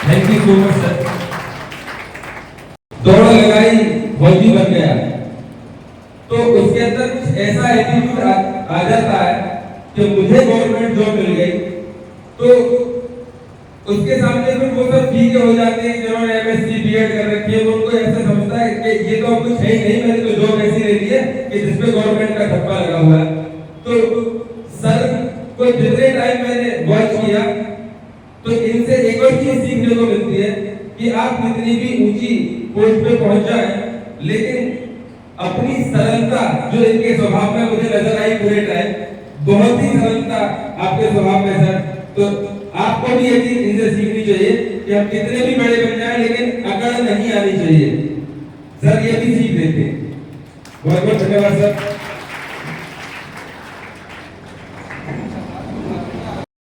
Thank you so much sir. दौड़ लगाई फौजी बन गया तो उसके अंदर कुछ ऐसा एटीट्यूड आ जाता है कि मुझे गवर्नमेंट जॉब मिल गई तो उसके सामने फिर वो सब ठीक हो जाते हैं जिन्होंने एमएससी बीएड कर रखी है। उनको ऐसा समझता है कि ये तो कुछ है ही नहीं, मैंने तो जॉब ऐसी ले ली है कि जिसपे गवर्नमेंट का ठप्पा लगा हुआ है। तो सर को जितने टाइम मैंने वॉच किया तो इनसे एक और चीज सीखने को मिलती है कि आप कितनी भी ऊंची पोस्ट पे पहुंच जाए लेकिन अपनी सरलता जो इनके स्वभाव में मुझे नजर आई पूरे टाइम, बहुत ही सरलता आपके स्वभाव में सर। तो आपको भी ये चीज इनसे सीखनी चाहिए कि हम कितने भी बड़े बन जाए लेकिन अकड़ नहीं आनी चाहिए। सर ये भी सीख लेते हैं। बहुत बहुत धन्यवाद सर।